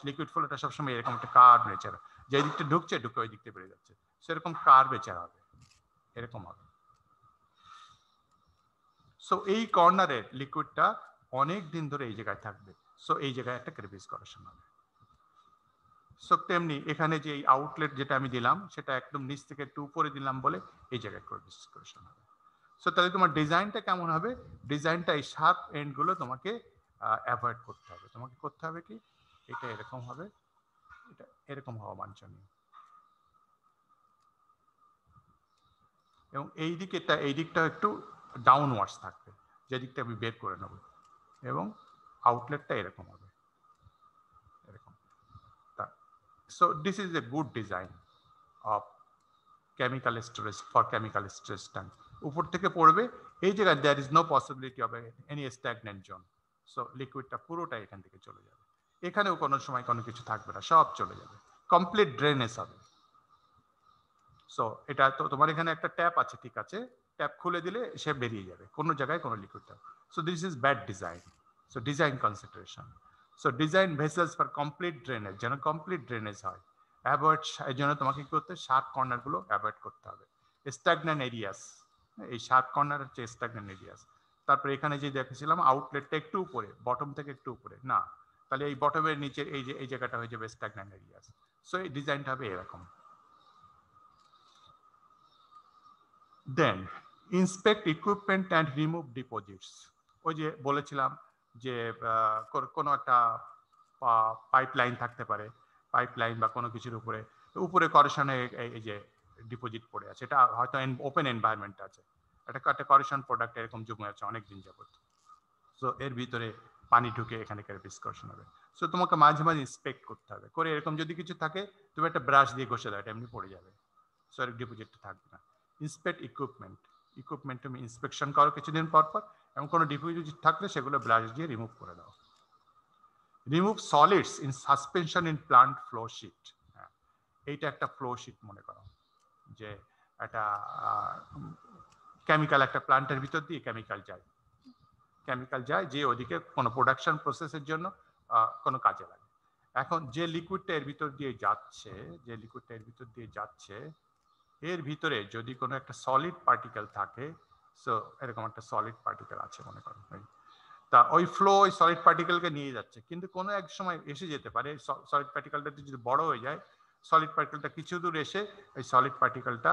লিকুইড ফ্লোটা সবসময় এরকম একটা কার্ভ নেচার, যে দিকটা ঢুকছে ওই দিকটা বেড়ে যাচ্ছে, সেরকম কার্ভ নেচার হবে, এরকম হবে। সো এই কর্নারের লিকুইডটা অনেক দিন ধরে এই জায়গায় থাকবে, সো এই জায়গায় একটা ক্রেভিস করেশন হবে। সো তেমনি এখানে যে এই আউটলেট যেটা আমি দিলাম সেটা একদম নিচ থেকে একটু উপরে দিলাম বলে এই জায়গায় ক্রেভিস করেশন হবে। সো তাহলে তোমার ডিজাইনটা কেমন হবে? ডিজাইনটা এই শার্প এন্ডগুলো তোমাকে অ্যাভয়েড করতে হবে। তোমাকে করতে হবে কি, এটা এরকম হবে, এটা এরকম হওয়া বাঞ্ছনীয়, এবং এই দিকটা একটু ডাউনওয়ার্ডস থাকবে, যে দিকটা আমি বের করে নেব, এবং আউটলেটটা এরকম হবে, এরকম। So this is a good design of chemical storage for chemical storage tank. উপর থেকে পড়বে এই জায়গায় there is no possibility of any stagnant zone. So লিকুইডটা পুরোটা এখান থেকে চলে যাবে, এখানেও কোনো সময় কোনো কিছু থাকবে না, সব চলে যাবে, কমপ্লিট ড্রেনেজ হবে। সো এটা তো তোমার এখানে একটা ট্যাপ আছে, ঠিক আছে, ট্যাপ খুলে দিলে সে বেরিয়ে যাবে, কোনো জায়গায় কোনো liquid tap. So this is bad design. So design consideration, so design vessels for complete drainage, যেন কমপ্লিট ড্রেনেজ হয়, অ্যাভয়েড, এই জন্য তোমাকে কি করতে, শার্প কর্নারগুলো অ্যাভয়েড করতে হবে। স্ট্যাগন্যান্ট এরিয়াস, এই শার্প কর্নার হচ্ছে স্ট্যাগন্যান্ট এরিয়াস। তারপরে এখানে যে দেখেছিলাম আউটলেটটা একটু উপরে, বটম থেকে একটু উপরে না, তাহলে এই বটমের নিচে এই জায়গাটা হয়ে যাবে স্ট্যাগন্যান্ট এরিয়াস। সো এই ডিজাইনটা হবে এরকম। Then inspect equipment and remove deposits. ওই যে বলেছিলাম যে কোনো একটা পাইপ লাইন থাকতে পারে, পাইপ লাইন বা কোনো কিছুর উপরে করেশনে এই যে ডিপোজিট পড়ে আছে, এটা হয়তো ওপেন এনভায়রনমেন্ট আছে, একটা করেশন প্রোডাক্ট এরকম জমে আছে অনেকদিন যাবত, সো এর ভিতরে পানি ঢুকে এখানে ক্যারিপিস করেশন হবে। সো তোমাকে মাঝে মাঝে ইন্সপেক্ট করতে হবে, করে এরকম যদি কিছু থাকে তুমি একটা ব্রাশ দিয়ে ঘষে দাও, এটা এমনি পড়ে যাবে, সো এর ডিপোজিটটা থাকবে না। ইন্সপেক্ট ইকুইপমেন্ট তুমি ইন্সপেকশন করো কিছুদিন পর পর, এবং কোনো ডিপোজিট থাকলে সেগুলো ব্রাশ দিয়ে রিমুভ করে দাও। Remove solids in suspension in plant flow sheet. হ্যাঁ, এইটা একটা ফ্লো শিট মনে করো, যে একটা কেমিক্যাল, একটা প্লান্টের ভিতর দিয়ে কেমিক্যাল যায় যে ওদিকে কোনো প্রোডাকশন প্রসেসের জন্য কোনো কাজে লাগে। এখন যে লিকুইডটা এর ভিতর দিয়ে যাচ্ছে, এর ভিতরে যদি কোনো একটা সলিড পার্টিকেল থাকে, সো এরকম একটা সলিড পার্টিকেল আছে মনে করো, তা ওই ফ্লো ওই সলিড পার্টিকেলকে নিয়ে যাচ্ছে, কিন্তু কোনো এক সময় এসে যেতে পারে সলিড পার্টিকেলটা যদি বড় হয়ে যায়, সলিড পার্টিকেলটা কিছু দূর এসে ওই সলিড পার্টিকেলটা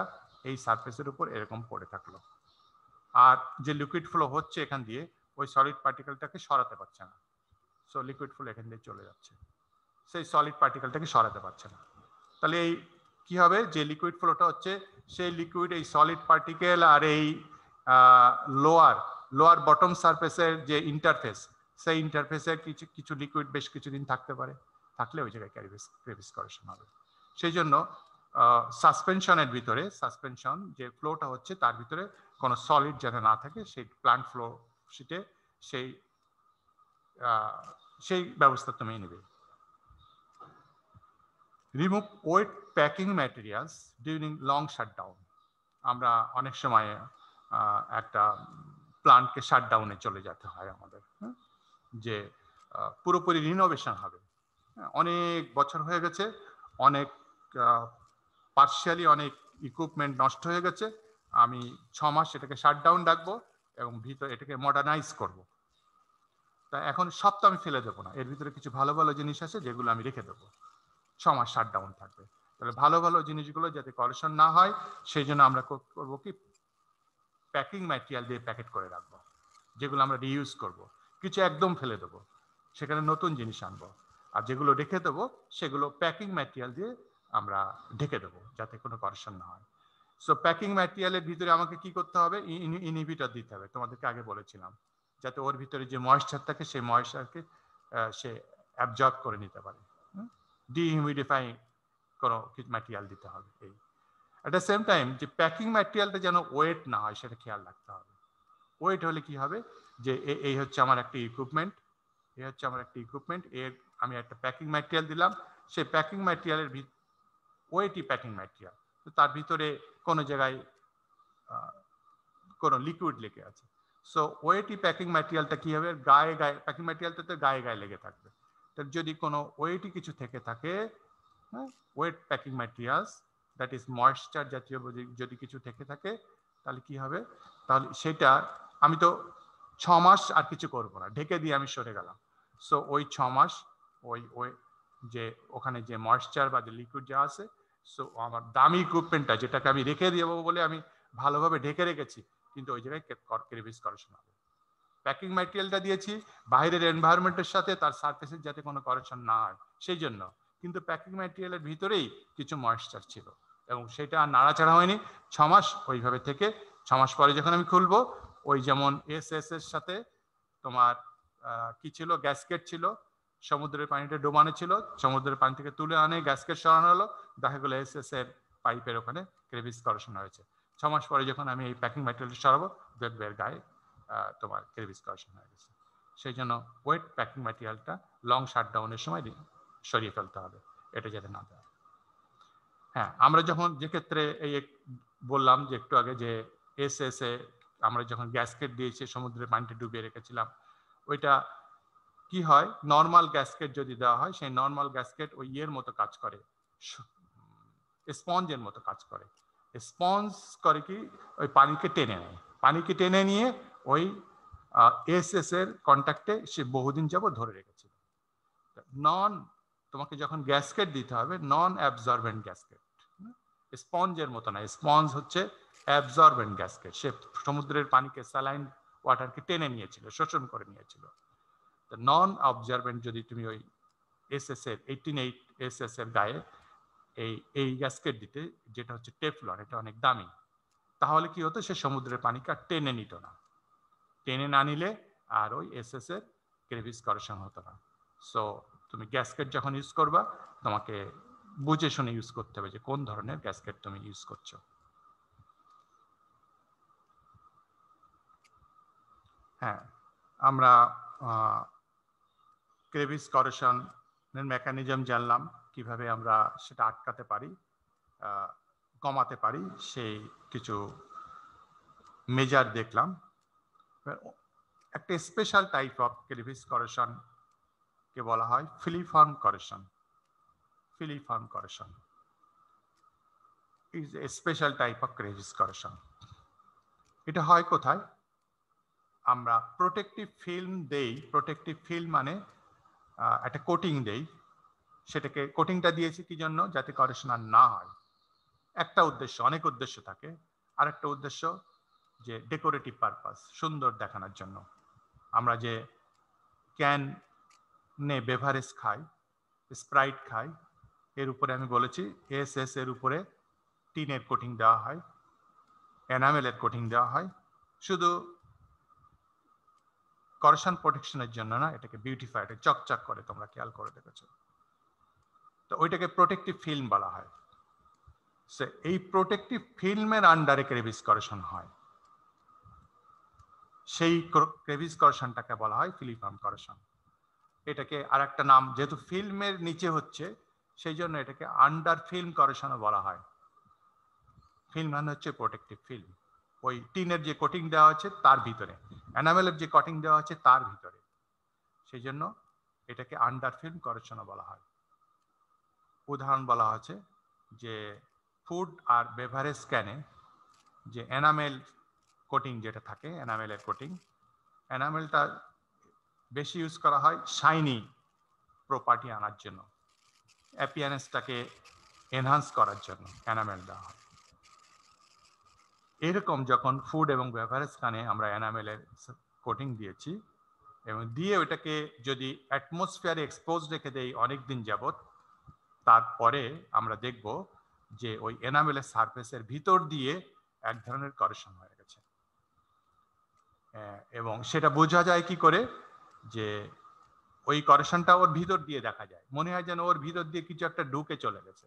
এই সারফেসের উপর এরকম পড়ে থাকলো, আর যে লিকুইড ফ্লো হচ্ছে এখান দিয়ে ওই সলিড পার্টিকেলটাকে সরাতে পারছে না, সো লিকুইড ফ্লো এখান দিয়ে চলে যাচ্ছে। সেই সলিড পার্টিকেলটাকে সরাতে পারছে না। তাহলে এই কি হবে, যে লিকুইড ফ্লোটা হচ্ছে সেই লিকুইড এই সলিড পার্টিকেল আর এই লোয়ার বটম সারফেসের যে ইন্টারফেস, সেই ইন্টারফেসে কিছু লিকুইড বেশ কিছুদিন থাকতে পারে, থাকলে ওই জায়গায় ক্রেভিস করেশন হবে। সেই জন্য সাসপেনশনের ভিতরে, সাসপেনশন যে ফ্লোটা হচ্ছে তার ভিতরে কোনো সলিড যাতে না থাকে, সেই প্লান্ট ফ্লো শিটে সেই ব্যবস্থা তুমি নেবে। Remove wet packing materials during long shutdown. আমরা অনেক সময় একটা প্লান্টকে শাটডাউনে চলে যেতে হয় আমাদের, যে পুরোপুরি রিনোভেশন হবে, অনেক বছর হয়ে গেছে, অনেক পার্শিয়ালি অনেক ইকুইপমেন্ট নষ্ট হয়ে গেছে, আমি 6 মাস এটাকে শাটডাউন রাখবো এবং ভিতরে এটাকে মডার্নাইজ করব। তা এখন সব তো আমি ফেলে দেবো না, এর ভিতরে কিছু ভালো ভালো জিনিস আছে যেগুলো আমি রেখে দেবো, 6 মাস শাটডাউন থাকবে। তাহলে ভালো ভালো জিনিসগুলো যাতে করেশন না হয় সেই জন্য আমরা করবো কি, প্যাকিং ম্যাটেরিয়াল দিয়ে প্যাকেট করে রাখবো, যেগুলো আমরা রিইউজ করব। কিছু একদম ফেলে দেবো, সেখানে নতুন জিনিস আনবো, আর যেগুলো রেখে দেবো সেগুলো প্যাকিং ম্যাটেরিয়াল দিয়ে আমরা ঢেকে দেবো যাতে কোনো করেশন না হয়। সো প্যাকিং ম্যাটেরিয়ালের ভিতরে আমাকে কি করতে হবে, ইনহিবিটর দিতে হবে, তোমাদেরকে আগে বলেছিলাম, যাতে ওর ভিতরে যে ময়েশ্চার থাকে সেই ময়েশ্চারকে সে অ্যাবজর্ব করে নিতে পারে। ডিহিউমিডিফাই কোনো ম্যাটেরিয়াল দিতে হবে। এই অ্যাট দ্য সেম টাইম যে প্যাকিং ম্যাটেরিয়ালটা যেন ওয়েট না হয় সেটা খেয়াল রাখতে হবে। ওয়েট হলে কি হবে, যে এই হচ্ছে আমার একটা ইকুইপমেন্ট, এই হচ্ছে আমার একটা ইকুইপমেন্ট, এর আমি একটা প্যাকিং ম্যাটেরিয়াল দিলাম, সেই প্যাকিং ম্যাটেরিয়ালের ওয়েটই প্যাকিং ম্যাটেরিয়াল, তো তার ভিতরে কোনো জায়গায় কোনো লিকুইড লেগে আছে। সো ওয়েটই প্যাকিং ম্যাটেরিয়ালটা কি হবে, গায়ে গায়ে প্যাকিং ম্যাটেরিয়ালটা তো গায়ে গায়ে লেগে থাকবে। তার যদি কোনো ওয়েটই কিছু থেকে থাকে, wet packing materials that is moisture জাতীয় যদি কিছু থেকে থাকে, তাহলে কি হবে, তাহলে সেটা আমি তো 6 মাস আর কিছু করবো না, ঢেকে দিয়ে আমি সরে গেলাম। সো ওই 6 মাস ওই যে ওখানে যে ময়েশ্চার বা যে লিকুইড যা আছে, সো আমার দামি ইকুইপমেন্টটা যেটাকে আমি রেখে দেবো বলে আমি ভালোভাবে ঢেকে রেখেছি, কিন্তু ওই জায়গায় ক্রেভিস করেশন হবে। প্যাকিং ম্যাটেরিয়ালটা দিয়েছি বাইরের এনভায়রনমেন্টের সাথে তার সারফেসের যাতে কোনো করেকশন না হয় সেই জন্য, কিন্তু প্যাকিং ম্যাটেরিয়ালের ভিতরেই কিছু ময়েশ্চার ছিল এবং সেটা আর নাড়াচাড়া হয়নি। 6 মাস ওইভাবে থেকে 6 মাস পরে যখন আমি খুলবো, ওই যেমন এস এর সাথে তোমার কি ছিল, গ্যাসকেট ছিল, সমুদ্রের পানিতে ডোবানো ছিল, সমুদ্রের পানি থেকে তুলে আনে গ্যাসকেট সরানো হলো, দেখা গেলো এস এর পাইপের ওখানে ক্রেভিস করেশন হয়েছে। 6 মাস পরে যখন আমি এই প্যাকিং ম্যাটেরিয়ালটা সরাবো, দেখবে এর গায়ে তোমার ক্রেভিস করেশন হয়ে গেছে। সেই জন্য ওয়েট প্যাকিং ম্যাটেরিয়ালটা লং শাটডাউনের সময় সরিয়ে ফেলতে হবে, এটা যাতে না দেয়। হ্যাঁ, আমরা যখন যে ক্ষেত্রে এই বললাম যে একটু আগে যে এস এ আমরা যখন গ্যাসকেট দিয়েছি সমুদ্রের পানিতে ডুবিয়ে রেখেছিলাম, ওইটা কি হয়, নর্মাল গ্যাসকেট যদি দেওয়া হয়, সেই নর্মাল গ্যাসকেট ওই ইয়ের মতো কাজ করে, স্পঞ্জের মতো কাজ করে। স্পঞ্জ করে কি, ওই পানিকে টেনে নেয়, পানিকে টেনে নিয়ে ওই এস এর কন্ট্যাক্টে সে বহুদিন যাবত ধরে রেখেছিল। তোমাকে যখন গ্যাসকেট দিতে হবে, নন অ্যাবজর্বেন্ট গ্যাসকেট, স্পঞ্জের মতো না, স্পঞ্জ হচ্ছে অ্যাবজর্বেন্ট গ্যাসকেট, সে সমুদ্রের পানিকে স্যালাইন ওয়াটারকে টেনে নিয়েছিল, শোষণ করে নিয়েছিল। নন অবজারভেন্ট যদি তুমি ওই এস এর 18 এস এর গায়ে এই গ্যাসকেট দিতে, যেটা হচ্ছে টেফলন, এটা অনেক দামি, তাহলে কি হতো, সে সমুদ্রের পানিকে আর টেনে নিত না, টেনে না নিলে আর ওই এস এর ক্রেভিস করেশন হতো না। সো তুমি গ্যাসকেট যখন ইউজ করবা, তোমাকে বুঝে শুনে ইউজ করতে হবে যে কোন ধরনের গ্যাসকেট তুমি ইউজ করছো। হ্যাঁ, আমরা ক্রেভিস করেশনের মেকানিজম জানলাম, কিভাবে আমরা সেটা আটকাতে পারি, কমাতে পারি, সেই কিছু মেজার দেখলাম। একটা special type of crevice corrosion কে বলা হয় filiform corrosion. Filiform corrosion is a special type of crevice corrosion. এটা হয় কোথায়, আমরা প্রোটেক্টিভ ফিল্ম দেই, প্রোটেক্টিভ ফিল্ম মানে একটা কোটিং দেই, সেটাকে কোটিংটা দিয়েছি কি জন্য, যাতে করেশন আর না হয়। একটা উদ্দেশ্য, অনেক উদ্দেশ্য থাকে, আর একটা উদ্দেশ্য যে ডেকোরেটিভ পারপাস, সুন্দর দেখানোর জন্য। আমরা যে ক্যানে বেভারেজ খাই, স্প্রাইট খাই, এর উপরে আমি বলেছি এসএস এর উপরে টিনের কোটিং দেওয়া হয়, এনামেলের কোটিং দেওয়া হয়, শুধু করশন প্রোটেকশনের জন্য না, এটাকে বিউটিফাই, এটা চকচক করে, তোমরা খেয়াল করে দেখেছো। তো ওইটাকে প্রোটেক্টিভ ফিল্ম বলা হয়। এই প্রোটেক্টিভ ফিল্মের আন্ডারে ক্রেভিস করশন হয়, সেই ক্রেভিস করশনটাকে বলা হয় ফিলিফর্ম করশন। এটাকে আর একটা নাম, যেহেতু ফিল্মের নিচে হচ্ছে সেই জন্য এটাকে আন্ডার ফিল্ম করশনও বলা হয়। ফিল্ম মানে হচ্ছে প্রোটেক্টিভ ফিল্ম, ওই টিনের যে কোটিং দেওয়া আছে তার ভিতরে, এনামেলের যে কোটিং দেওয়া আছে তার ভিতরে, সেই জন্য এটাকে আন্ডার ফিল্ম করশনও বলা হয়। উদাহরণ বলা আছে যে ফুড আর বেভারেজ ক্যানে যে এনামেল কোটিং যেটা থাকে, এনামেলের কোটিং, এনামেলটা বেশি ইউজ করা হয় শাইনি প্রপার্টি আনার জন্য, অ্যাপিয়ারেন্সটাকে এনহান্স করার জন্য এনামেল দেওয়া হয়। এরকম যখন ফুড এবং বেভারেজ ক্যানে আমরা এনামেলের কোটিং দিয়েছি এবং দিয়ে ওইটাকে যদি অ্যাটমসফিয়ারে এক্সপোজ রেখে দেই অনেক দিন যাবত, তারপরে আমরা দেখব যে ওই এনামেলের সারফেসের ভিতর দিয়ে এক ধরনের করশন হয়ে গেছে। এবং সেটা বোঝা যায় কি করে, যে ওই করশনটা ওর ভিতর দিয়ে দেখা যায়, মনে হয় যেন ওর ভিতর দিয়ে কিছু একটা ঢুকে চলে গেছে,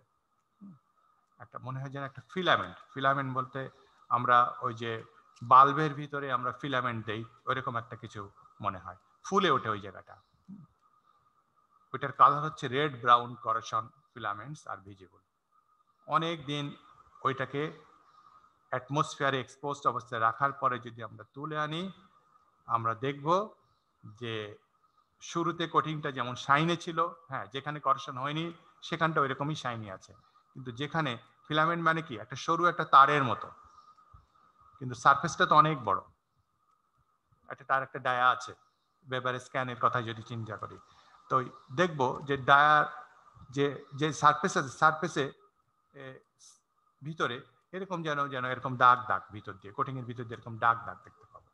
একটা মনে হয় যেন একটা ফিলামেন্ট। ফিলামেন্ট বলতে আমরা ওই যে বাল্বের ভিতরে আমরা ফিলামেন্ট দেই, ওইরকম একটা কিছু মনে হয়, ফুলে ওঠে ওই জায়গাটা। ওইটার কালার হচ্ছে রেড ব্রাউন করশন ফিলামেন্টস আর ভিজিবল। অনেক দিন ওইটাকে অ্যাটমসফিয়ারে এক্সপোজড অবস্থায় রাখার পরে যদি আমরা তুলে আনি, আমরা দেখব যে শুরুতে কোটিংটা যেমন শাইনে ছিল, হ্যাঁ, যেখানে করশন হয়নি সেখানটা ওইরকমই শাইনি আছে, কিন্তু যেখানে ফিলামেন্ট মানে কি একটা সরু একটা তারের মতো, কিন্তু সারফেসটা তো অনেক বড়, তার একটা ডায়া আছে, বেভারেজ স্ক্যানের কথা যদি চিন্তা করি, তো দেখব যে ডায়ার যে সারফেস আছে, সারফেসে ভিতরে এরকম যেন এরকম দাগ দাগ ভিতর দিয়ে, কোটিং এর ভিতর দিয়ে এরকম দাগ দাগ দেখতে পাবো।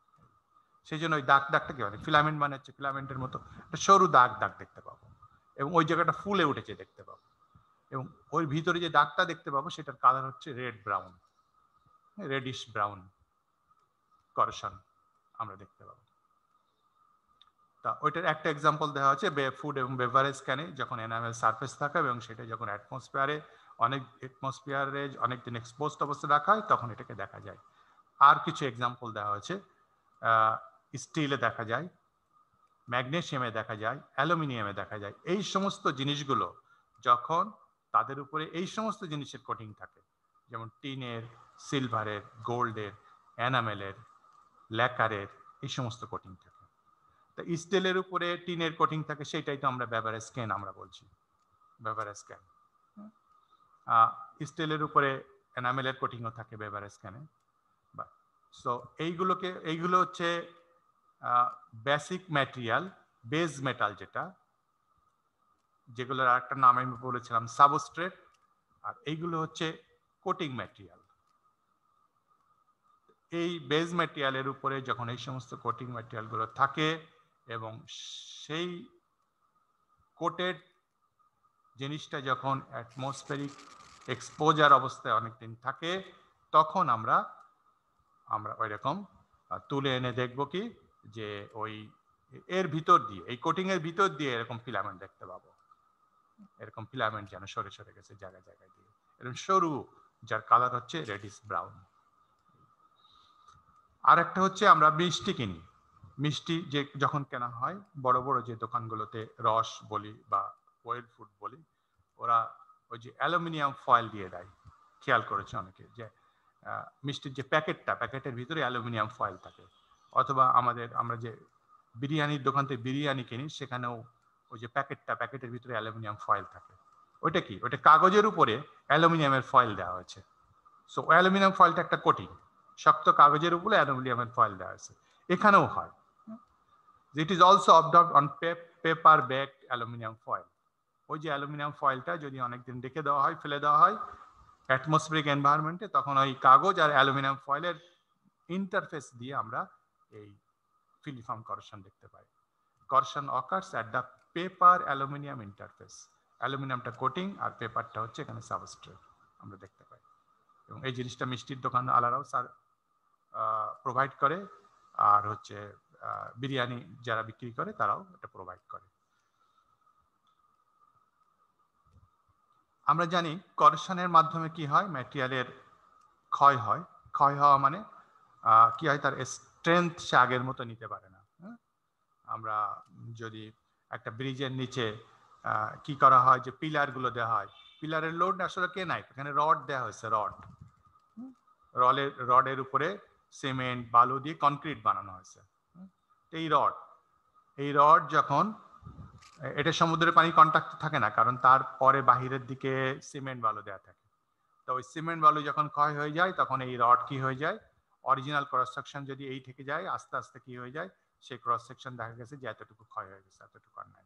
সেই জন্য ওই দাগ দাগটা কি মানে ফিলামেন্ট মানে হচ্ছে ফিলামেন্টের মতো একটা সরু দাগ দাগ দেখতে পাবো, এবং ওই জায়গাটা ফুলে উঠেছে দেখতে পাবো, এবং ওই ভিতরে যে দাগটা দেখতে পাবো সেটার কালার হচ্ছে red brown, radish brown corrosion আমরা দেখতে পাবো। তা ওইটার একটা এক্সাম্পল দেওয়া হচ্ছে ফুড এবং বেভারেজ ক্যানে যখন এনামেল সারফেস থাকে এবং সেটা যখন অ্যাটমসফিয়ারে অনেকদিন এক্সপোজড অবস্থায় রাখা হয় তখন এটাকে দেখা যায়। আর কিছু এক্সাম্পল দেওয়া হয়েছে, স্টিলে দেখা যায়, ম্যাগনেসিয়ামে দেখা যায়, অ্যালুমিনিয়ামে দেখা যায়। এই সমস্ত জিনিসগুলো যখন তাদের উপরে এই সমস্ত জিনিসের কোটিং থাকে, যেমন টিনের, সিলভারের, গোল্ডের, এনামেলের, ল্যাকারের, এই সমস্ত কোটিং থাকে। তা স্টিলের উপরে টিনের কোটিং থাকে, সেটাই তো আমরা বেভারেজ ক্যান আমরা বলছি, বেভারেজ ক্যান। স্টিলের উপরে এনামেলের কোটিংও থাকে বেভারেজ ক্যানে। সো এইগুলো হচ্ছে বেসিক ম্যাটেরিয়াল, বেস মেটাল যেগুলোর আরেকটা নাম আমি বলেছিলাম সাবস্ট্রেট, আর এইগুলো হচ্ছে কোটিং ম্যাটেরিয়াল। এই বেস ম্যাটেরিয়ালের উপরে যখন এই সমস্ত কোটিং ম্যাটেরিয়ালগুলো থাকে এবং সেই কোটেড জিনিসটা যখন অ্যাটমসফেরিক এক্সপোজার অবস্থায় অনেকদিন থাকে, তখন আমরা ওইরকম তুলে এনে দেখব কি যে ওই এর ভিতর দিয়ে, এই কোটিং এর ভিতর দিয়ে এরকম ফিলামেন্ট দেখতে পাবো, এরকম ফিলামেন্ট যেন সরে সরে গেছে জায়গায় জায়গায় দিয়ে, এরকম সরু, যার কালার হচ্ছে রেডিশ ব্রাউন। আর একটা হচ্ছে আমরা মিষ্টি কিনি, মিষ্টি যে যখন কেনা হয় বড় বড় যে দোকানগুলোতে, রস বলি বা ওয়েল ফুড বলি, ওরা ওই যে অ্যালুমিনিয়াম ফয়েল দিয়ে দেয়, খেয়াল করেছে অনেকে, যে মিষ্টির যে প্যাকেটের ভিতরে অ্যালুমিনিয়াম ফয়েল থাকে। অথবা আমরা যে বিরিয়ানির দোকান থেকে বিরিয়ানি কিনি, সেখানেও ওই যে প্যাকেটের ভিতরে অ্যালুমিনিয়াম ফয়েল থাকে। ওইটা কি, ওইটা কাগজের উপরে অ্যালুমিনিয়ামের ফয়েল দেওয়া হয়েছে। সো অ্যালুমিনিয়াম ফয়েলটা একটা কোটিং, শক্ত কাগজের উপরে অ্যালুমিনিয়ামের ফয়েল দেওয়া আছে। এখানেও হয়। It is also observed on paper bag aluminium foil. ওই যে অ্যালুমিনিয়াম ফয়েলটা যদি অনেকদিন রেখে দেওয়া হয়, ফেলে দেওয়া হয় অ্যাটমসফেরিক এনভায়রনমেন্টে, তখন ওই কাগজ আর অ্যালুমিনিয়াম ফয়েলের ইন্টারফেস দিয়ে আমরা এই ফিলিফর্ম করশন দেখতে পাই। Corrosion occurs at the paper aluminium interface. অ্যালুমিনিয়ামটা কোটিং আর পেপারটা হচ্ছে এখানে সাবস্ট্রেট আমরা দেখতে পাই। এবং এই জিনিসটা মিষ্টির দোকান আলারাও স্যার প্রোভাইড করে, আর হচ্ছে বিরিয়ানি যারা বিক্রি করে তারাও এটা প্রোভাইড করে। আমরা জানি করশনের মাধ্যমে কি হয়, ম্যাটেরিয়ালের ক্ষয় হয়। ক্ষয় হওয়া মানে কি হয়, তার স্ট্রেংথ সে আগের মতো নিতে পারে না। আমরা যদি একটা ব্রিজের নিচে কি করা হয়, যে পিলারগুলো দেওয়া হয়, পিলারের লোড আসলে কে নাই, এখানে রড দেওয়া হয়েছে, রডের উপরে সিমেন্ট বালু দিয়ে কনক্রিট বানানো হয়েছে। এই রড যখন এটা সমুদ্রের পানি কন্টাক্ট থাকে না, কারণ তারপরে বাহিরের দিকে সিমেন্ট বালু দেওয়া থাকে। তো ওই সিমেন্ট বালু যখন ক্ষয় হয়ে যায় তখন এই রড কি হয়ে যায়, অরিজিনাল ক্রস সেকশন যদি এই থেকে যায়, আস্তে আস্তে কি হয়ে যায়, সেই ক্রস সেকশন দেখা গেছে যে এতটুকু ক্ষয় হয়ে গেছে, এতটুকু আর নাই,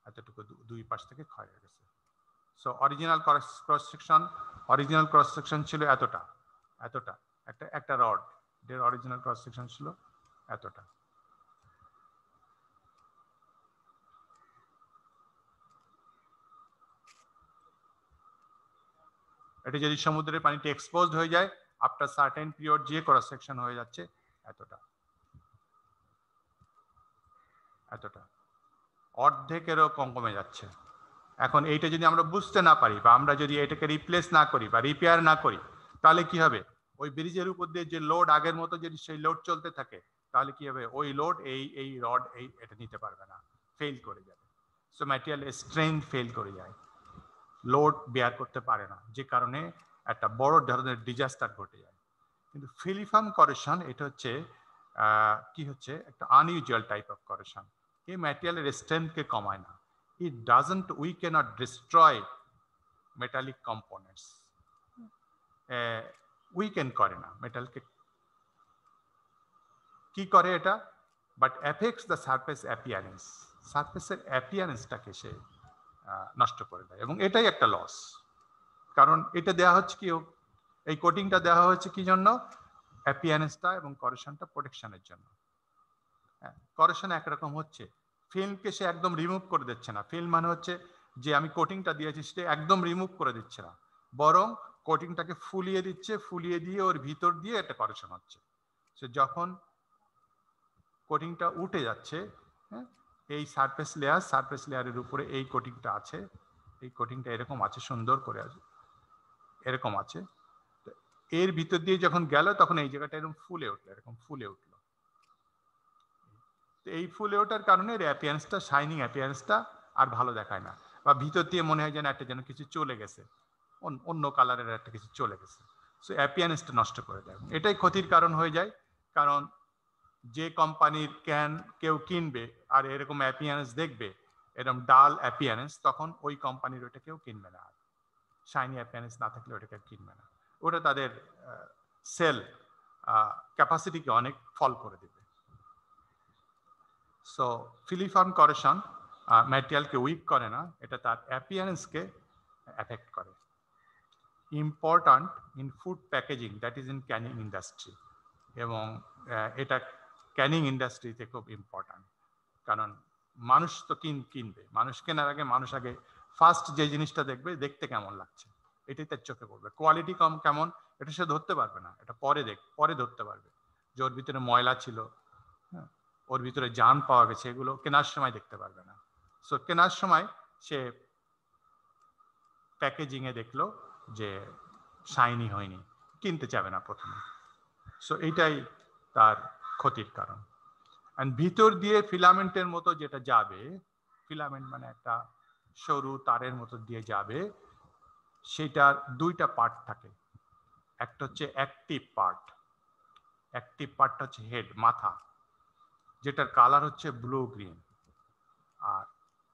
এতটুকু দুই পাশ থেকে ক্ষয় হয়ে গেছে। সো অরিজিনাল ক্রস সেকশন ছিল এতটা, একটা রড এর অরিজিনাল ক্রস সেকশন ছিল এতটা। এটা যদি সমুদ্রের পানিতে এক্সপোজড হয়ে যায়, আফটার সার্টেন পিরিয়ড যে ক্রস সেকশন হয়ে যাচ্ছে এতটা, অর্ধেকেরও কমে যাচ্ছে। এখন এইটা যদি আমরা বুঝতে না পারি, বা আমরা যদি এটাকে রিপ্লেস না করি বা রিপেয়ার না করি, তাহলে কি হবে, ওই ব্রিজের উপর দিয়ে যে লোড আগের মতো যদি সেই লোড চলতে থাকে, তাহলে কি হবে, ওই লোড এই রড এটা নিতে পারবে না, ফেল করে যাবে। সো ম্যাটেরিয়াল স্ট্রেংথ ফেল করে যায়, লোড বেয়ার করতে পারে না, যে কারণে একটা বড় ধরনের ডিজাস্টার ঘটে যায়। কিন্তু ফিলিফার্ম করেশন এটা হচ্ছে কি হচ্ছে, একটা আনইউজুয়াল টাইপ অফ করেশন। এই ম্যাটেরিয়ালের স্ট্রেংথকে কমায় না, it doesn't, we cannot destroy metallic components, weaken করে না মেটালকে, কি করে এটা, but affects the surface appearance, সারফেসের অ্যাপিয়ারেন্সটাকে সে নষ্ট করে দেয়। এবং এটাই একটা লস, কারণ এটা দেওয়া হচ্ছে কি, এই কোটিংটা দেওয়া হচ্ছে কি জন্য, অ্যাপিয়ারেন্সটা এবং করেশনটা প্রোটেকশনের জন্য। করেশন একরকম হচ্ছে, ফিল্মকে সে একদম রিমুভ করে দিচ্ছে না। ফিল্ম মানে হচ্ছে যে আমি কোটিংটা দিয়েছি সেটা একদম রিমুভ করে দিচ্ছে না, বরং কোটিংটাকে ফুলিয়ে দিচ্ছে, ফুলিয়ে দিয়ে ওর ভিতর দিয়ে এটা করেশন হচ্ছে। সে যখন কোটিংটা উঠে যাচ্ছে, এই সারফেস লেয়ারের উপরে এই কোটিংটা আছে, এই কোটিংটা এরকম আছে, সুন্দর করে আছে, এরকম আছে, এর ভিতর দিয়ে যখন গেল তখন এই জায়গাটা এরকম ফুলে উঠলো। এই ফুলে ওঠার কারণে এর অ্যাপিয়ারেন্সটা, শাইনিং অ্যাপিয়ারেন্সটা আর ভালো দেখায় না, বা ভিতর দিয়ে মনে হয় যেন একটা যেন কিছু চলে গেছে, অন্য কালারের একটা কিছু চলে গেছে। সো অ্যাপিয়ারেন্সটা নষ্ট করে দেয়, এটাই ক্ষতির কারণ হয়ে যায়। কারণ যে কোম্পানির ক্যান কেউ কিনবে আর এরকম অ্যাপিয়ারেন্স দেখবে, এরকম ডাল অ্যাপিয়ারেন্স, তখন ওই কোম্পানির ওটা কেউ কিনবে না। আর শাইনি অ্যাপিয়ারেন্স না থাকলে ওটা কেউ কিনবে না, ওটা তাদের সেল ক্যাপাসিটিকে অনেক ফল করে দেবে। সো ফিলিফার্ম করেশন ম্যাটেরিয়ালকে উইক করে না, এটা তার অ্যাপিয়ারেন্সকে এফেক্ট করে। Important in food packaging, that is in Canning industry, এবং এটা ক্যানিং ইন্ডাস্ট্রিতে খুব ইম্পর্ট্যান্ট। কারণ মানুষ তো কিনবে, মানুষ কেনার আগে মানুষ আগে ফার্স্ট যে জিনিসটা দেখবে, দেখতে কেমন লাগছে এটাই তার চোখে পড়বে। কোয়ালিটি কেমন এটা সে ধরতে পারবে না, এটা পরে ধরতে পারবে, যে ওর ভিতরে ময়লা ছিল, ওর ভিতরে জান পাওয়া গেছে, এগুলো কেনার সময় দেখতে পারবে না। সো কেনার সময় সে প্যাকেজিং এ দেখলো যে শাইনি হয়নি, কিনতে চাবে না প্রথমে। সো এইটাই তার ক্ষতির কারণ। এন্ড ভিতর দিয়ে ফিলামেন্টের মতো যেটা যাবে, ফিলামেন্ট মানে একটা সরু তারের মতো দিয়ে যাবে, সেটার দুইটা পার্ট থাকে। একটা হচ্ছে অ্যাক্টিভ পার্টটা হচ্ছে হেড, মাথা, যেটার কালার হচ্ছে ব্লু গ্রিন, আর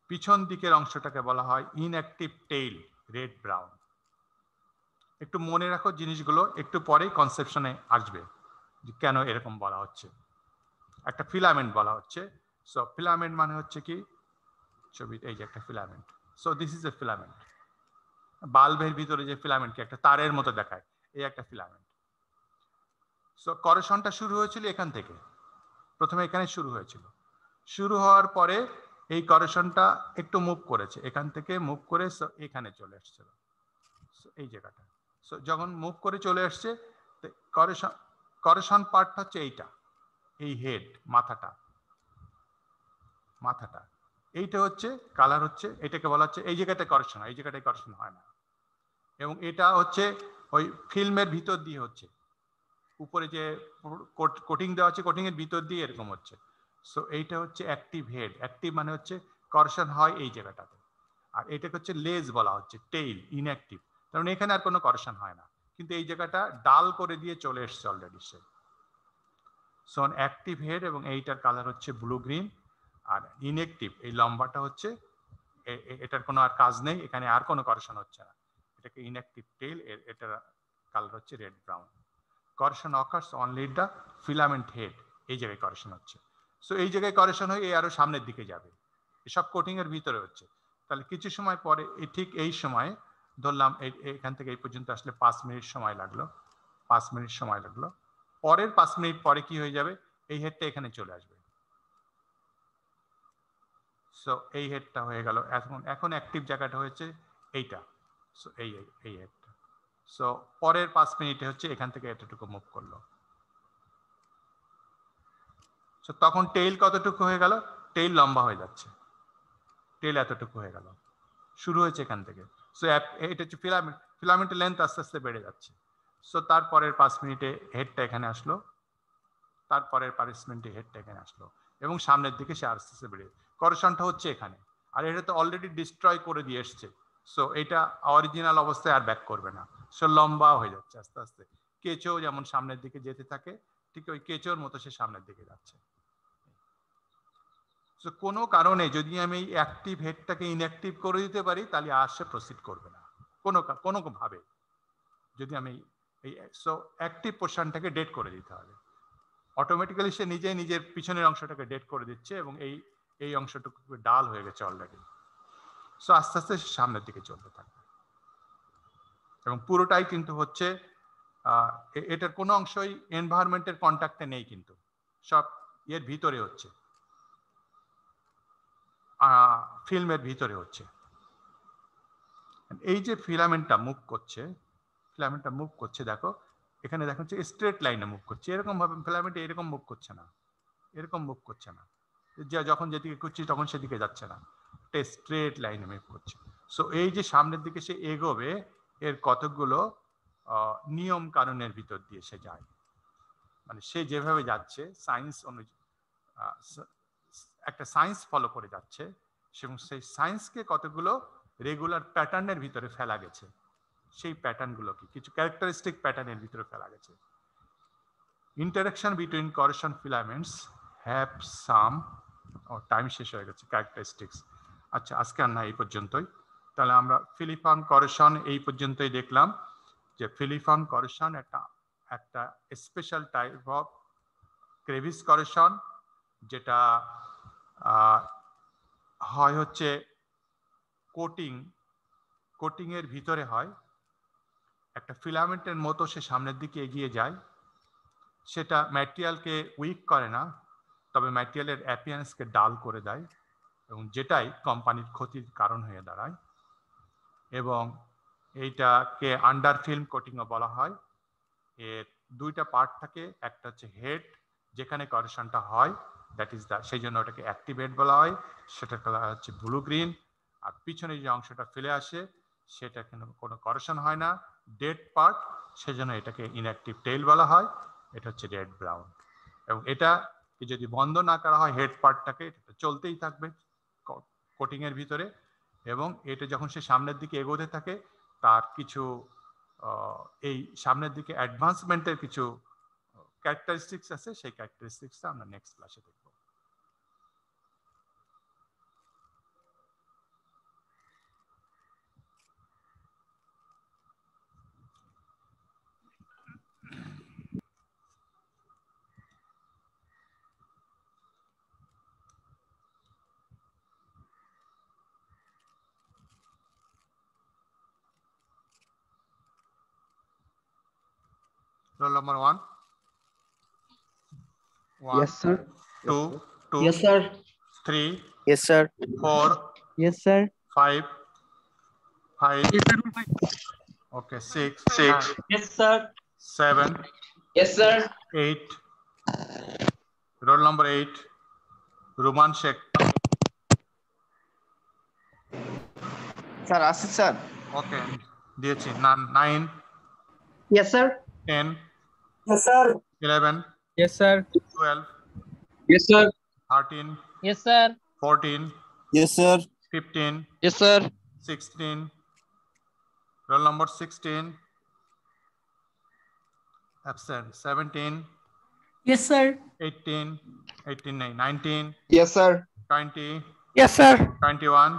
পিছন দিকের অংশটাকে বলা হয় ইনঅ্যাক্টিভ টেইল, রেড ব্রাউন। একটু মনে রাখো জিনিসগুলো, একটু পরেই কনসেপশনে আসবে যে কেন এরকম বলা হচ্ছে। একটা ফিলামেন্ট বলা হচ্ছে, সো ফিলামেন্ট মানে হচ্ছে কি, ছবি এই যে একটা filament, so this is A filament. বাল্বের ভিতরে যে ফিলামেন্টকে একটা তারের মতো দেখায়, এই একটা ফিলামেন্ট। সো করেশনটা শুরু হয়েছিল এখান থেকে, প্রথমে এখানে শুরু হয়েছিল। শুরু হওয়ার পরে এই করেশনটা একটু মুভ করেছে, এখান থেকে মুভ করে এখানে চলে এসেছিল এই জায়গাটা। সো যখন মুভ করে চলে আসছে, করেশন পার্ট হচ্ছে এইটা, এই হেড মাথাটা, এইটা হচ্ছে কালার হচ্ছে, এটাকে বলা হচ্ছে এই জায়গাটা করেশন হয়, এই জায়গাটায় করেশন হয় না। এবং এটা হচ্ছে ওই ফিল্মের ভিতর দিয়ে হচ্ছে, উপরে যে কোটিং দেওয়া আছে কোটিং এর ভিতর দিয়ে এরকম হচ্ছে। সো এইটা হচ্ছে অ্যাক্টিভ হেড, অ্যাক্টিভ মানে হচ্ছে করেশন হয় এই জায়গাটাতে। আর এটাকে হচ্ছে লেজ বলা হচ্ছে, টেইল ইনঅ্যাক্টিভ, কারণ এখানে আর কোনো করেশন হয় না, কিন্তু এই জায়গাটা ডাল করে দিয়ে চলে এসছে অলরেডি সে। সো অ্যাক্টিভ হেড এবং এইটার কালার হচ্ছে ব্লু গ্রিন, আর ইনঅ্যাক্টিভ এই লম্বাটা হচ্ছে এটার কোনো আর কাজ নেই, এখানে আর কোনো করেশন হচ্ছে না, এটাকে ইনঅ্যাক্টিভ টেইল, এটার কালার হচ্ছে red brown. Corrosion occurs only the filament head, এই জায়গায় করেশন হচ্ছে। সো এই জায়গায় করেশন হয়ে আরো সামনের দিকে যাবে, এসব কোটিং এর ভিতরে হচ্ছে। তাহলে কিছু সময় পরে ঠিক এই সময়ে ধরলাম এখান থেকে এই পর্যন্ত আসলে 5 মিনিট সময় লাগলো, 5 মিনিট সময় লাগলো, পরের 5 মিনিট পরে কি হয়ে যাবে, এই হেডটা এখানে চলে আসবে। সো এই হেডটা হয়ে গেল, এখন অ্যাক্টিভ জায়গাটা হয়েছে এইটা। সো এই হেডটা, সো পরের 5 মিনিটে হচ্ছে এখান থেকে এতটুকু মুভ করলো। সো তখন টেইল কতটুকু হয়ে গেল, টেইল লম্বা হয়ে যাচ্ছে, টেইল এতটুকু হয়ে গেল, শুরু হয়েছে এখান থেকে। সো এটা হচ্ছে ফিলামেন্টের লেন্থ আস্তে আস্তে বেড়ে যাচ্ছে। সো তারপরের 5 মিনিটে হেডটা এখানে আসলো, তারপরের 5 মিনিটে হেডটা এখানে আসলো, এবং সামনের দিকে সে আস্তে আস্তে বেড়ে, করেশনটা হচ্ছে এখানে, আর এটা তো অলরেডি ডিস্ট্রয় করে দিয়ে এসছে। সো এটা অরিজিনাল অবস্থায় আর ব্যাক করবে না, সো লম্বা হয়ে যাচ্ছে আস্তে আস্তে। কেঁচো যেমন সামনের দিকে যেতে থাকে, ঠিক ওই কেঁচোর মতো সে সামনের দিকে যাচ্ছে। সো কোনো কারণে যদি আমি এই অ্যাক্টিভ হেডটাকে ইনঅ্যাক্টিভ করে দিতে পারি, তাহলে আর সে প্রসিড করবে না কোনো ভাবে। যদি আমি এই সো অ্যাক্টিভ পোর্শনটাকে ডেড করে দিতে হবে, অটোমেটিক্যালি সে নিজেই নিজের পিছনের অংশটাকে ডেড করে দিচ্ছে, এবং এই অংশটুকু ডাল হয়ে গেছে অলরেডি। সো আস্তে আস্তে সে সামনের দিকে চলতে থাকবে, এবং পুরোটাই কিন্তু হচ্ছে এটার কোনো অংশই এনভায়রনমেন্টের কন্ট্যাক্টে নেই, কিন্তু সব এর ভিতরে হচ্ছে, ফিল্মের ভিতরে হচ্ছে। এই যে ফিলামেন্টটা মুভ করছে, দেখো এখানে দেখো স্ট্রেট লাইনে মুভ করছে, এরকম ভাবে ফিলামেন্ট এরকম মুভ করছে না, এরকম মুভ করছে না, যখন যেদিকে করছি তখন সেদিকে যাচ্ছে না, স্ট্রেট লাইনে মুভ করছে। সো এই যে সামনের দিকে সে এগোবে, এর কতগুলো নিয়ম কানুনের ভিতর দিয়ে সে যায়, মানে সে যেভাবে যাচ্ছে সায়েন্স অনুযায়ী, একটা সায়েন্স ফলো করে যাচ্ছে, এবং সেই সায়েন্সকে কতগুলো রেগুলার প্যাটার্নের ভিতরে ফেলা গেছে, সেই প্যাটার্নগুলো কি কিছু ক্যারেক্টারিস্টিক প্যাটার্নের ভিতরে ফেলা গেছে। Interaction between corrosion filaments have some, time শেষ হয়ে গেছে, ক্যারেক্টারিস্টিক্স। আচ্ছা, আজকে আর না, এই পর্যন্তই। তাহলে আমরা ফিলিফর্ম করেশন এই পর্যন্তই দেখলাম, যে ফিলিফর্ম করেশন একটা স্পেশাল টাইপ অফ ক্রেভিস করেশন, যেটা হয় হচ্ছে কোটিং এর ভিতরে হয়, একটা ফিলামেন্টের মতো সে সামনের দিকে এগিয়ে যায়, সেটা ম্যাটেরিয়ালকে উইক করে না, তবে ম্যাটেরিয়ালের অ্যাপিয়ারেন্সকে ডাল করে দেয়, এবং যেটাই কোম্পানির ক্ষতির কারণ হয়ে দাঁড়ায়। এবং এইটাকে আন্ডার ফিল্ম কোটিংও বলা হয়। এর দুইটা পার্ট থাকে, একটা হচ্ছে হেড যেখানে করেশনটা হয়, দ্যাট ইজ সেই জন্য ওটাকে অ্যাক্টিভ হেড বলা হয়, সেটার কালার হচ্ছে ব্লু গ্রিন। আর পিছনে যে অংশটা ফেলে আসে সেটা কোনো করেশন হয় না, ডেড পার্ট, সেজন্য এটাকে ইনঅ্যাক্টিভ টেইল বলা হয়, এটা হচ্ছে রেড ব্রাউন। এবং এটাকে যদি বন্ধ না করা হয়, হেড পার্টটাকে, এটা চলতেই থাকবে কোটিং এর ভিতরে, এবং এটা যখন সে সামনের দিকে এগোতে থাকে, তার কিছু এই সামনের দিকে অ্যাডভান্সমেন্টের কিছু ক্যারেক্টারিস্টিক্স আছে, সেই ক্যারেক্টারিস্টিক্সটা আমরা নেক্সট ক্লাসে দেখব। Roll number 1. Yes, sir. 2, 2, Yes, sir. 3, Yes, sir. 4, Yes, sir. 5, 5. Yes, sir. Okay, 6, 6. Yes, sir. 7, Yes, sir. 8. Roll number 8, Ruman Sheikh. Sir, Asit sir. Okay, দিয়েছি 9, Yes, sir. 10, Yes, sir. 11, Yes, sir. 12, Yes, sir. 13, Yes, sir. 14, Yes, sir. 15, Yes, sir. 16. Roll number 16, absent. 17, Yes, sir. 18, 18, 19, Yes, sir. 20, Yes, sir. 21,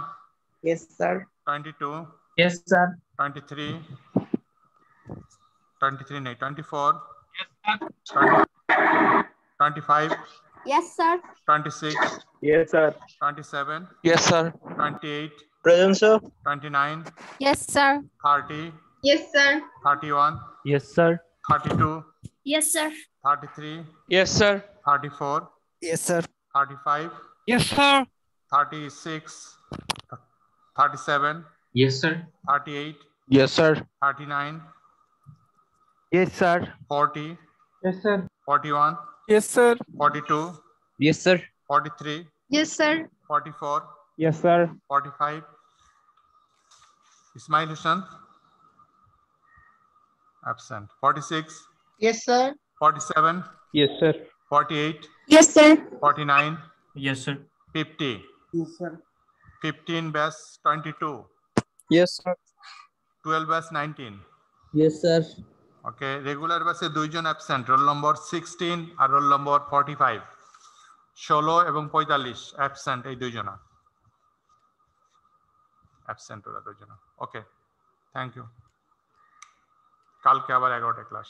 Yes, sir. 22, Yes, sir. 23, 23, 24, Yes, sir. 20, 25, Yes, sir. 26, Yes, sir. 27, Yes, sir. 28, Present, sir. 29, Yes, sir. 30, Yes, sir. 31, Yes, sir. 32, Yes, sir. 33, Yes, sir. 34, Yes, sir. 35, Yes, sir. 36, 37, Yes, sir. 38, Yes, sir. 39, Yes, sir. 40, Yes, sir. 41, Yes, sir. 42, Yes, sir. 43, Yes, sir. 44, Yes, sir. 45. Ismail Hussain, absent. 46, Yes, sir. 47, Yes, sir. 48, Yes, sir. 49, Yes, sir. 50. Yes, sir. 15 best 22, Yes, sir. 12 best 19. Yes, sir. Okay, regular বাসে দুইজন absent, roll number 16 আর roll number 45, 16 এবং 45 absent, এই দুইজনা absent ওরা দুইজনা। ওকে, thank you. কালকে আবার 11টায় class.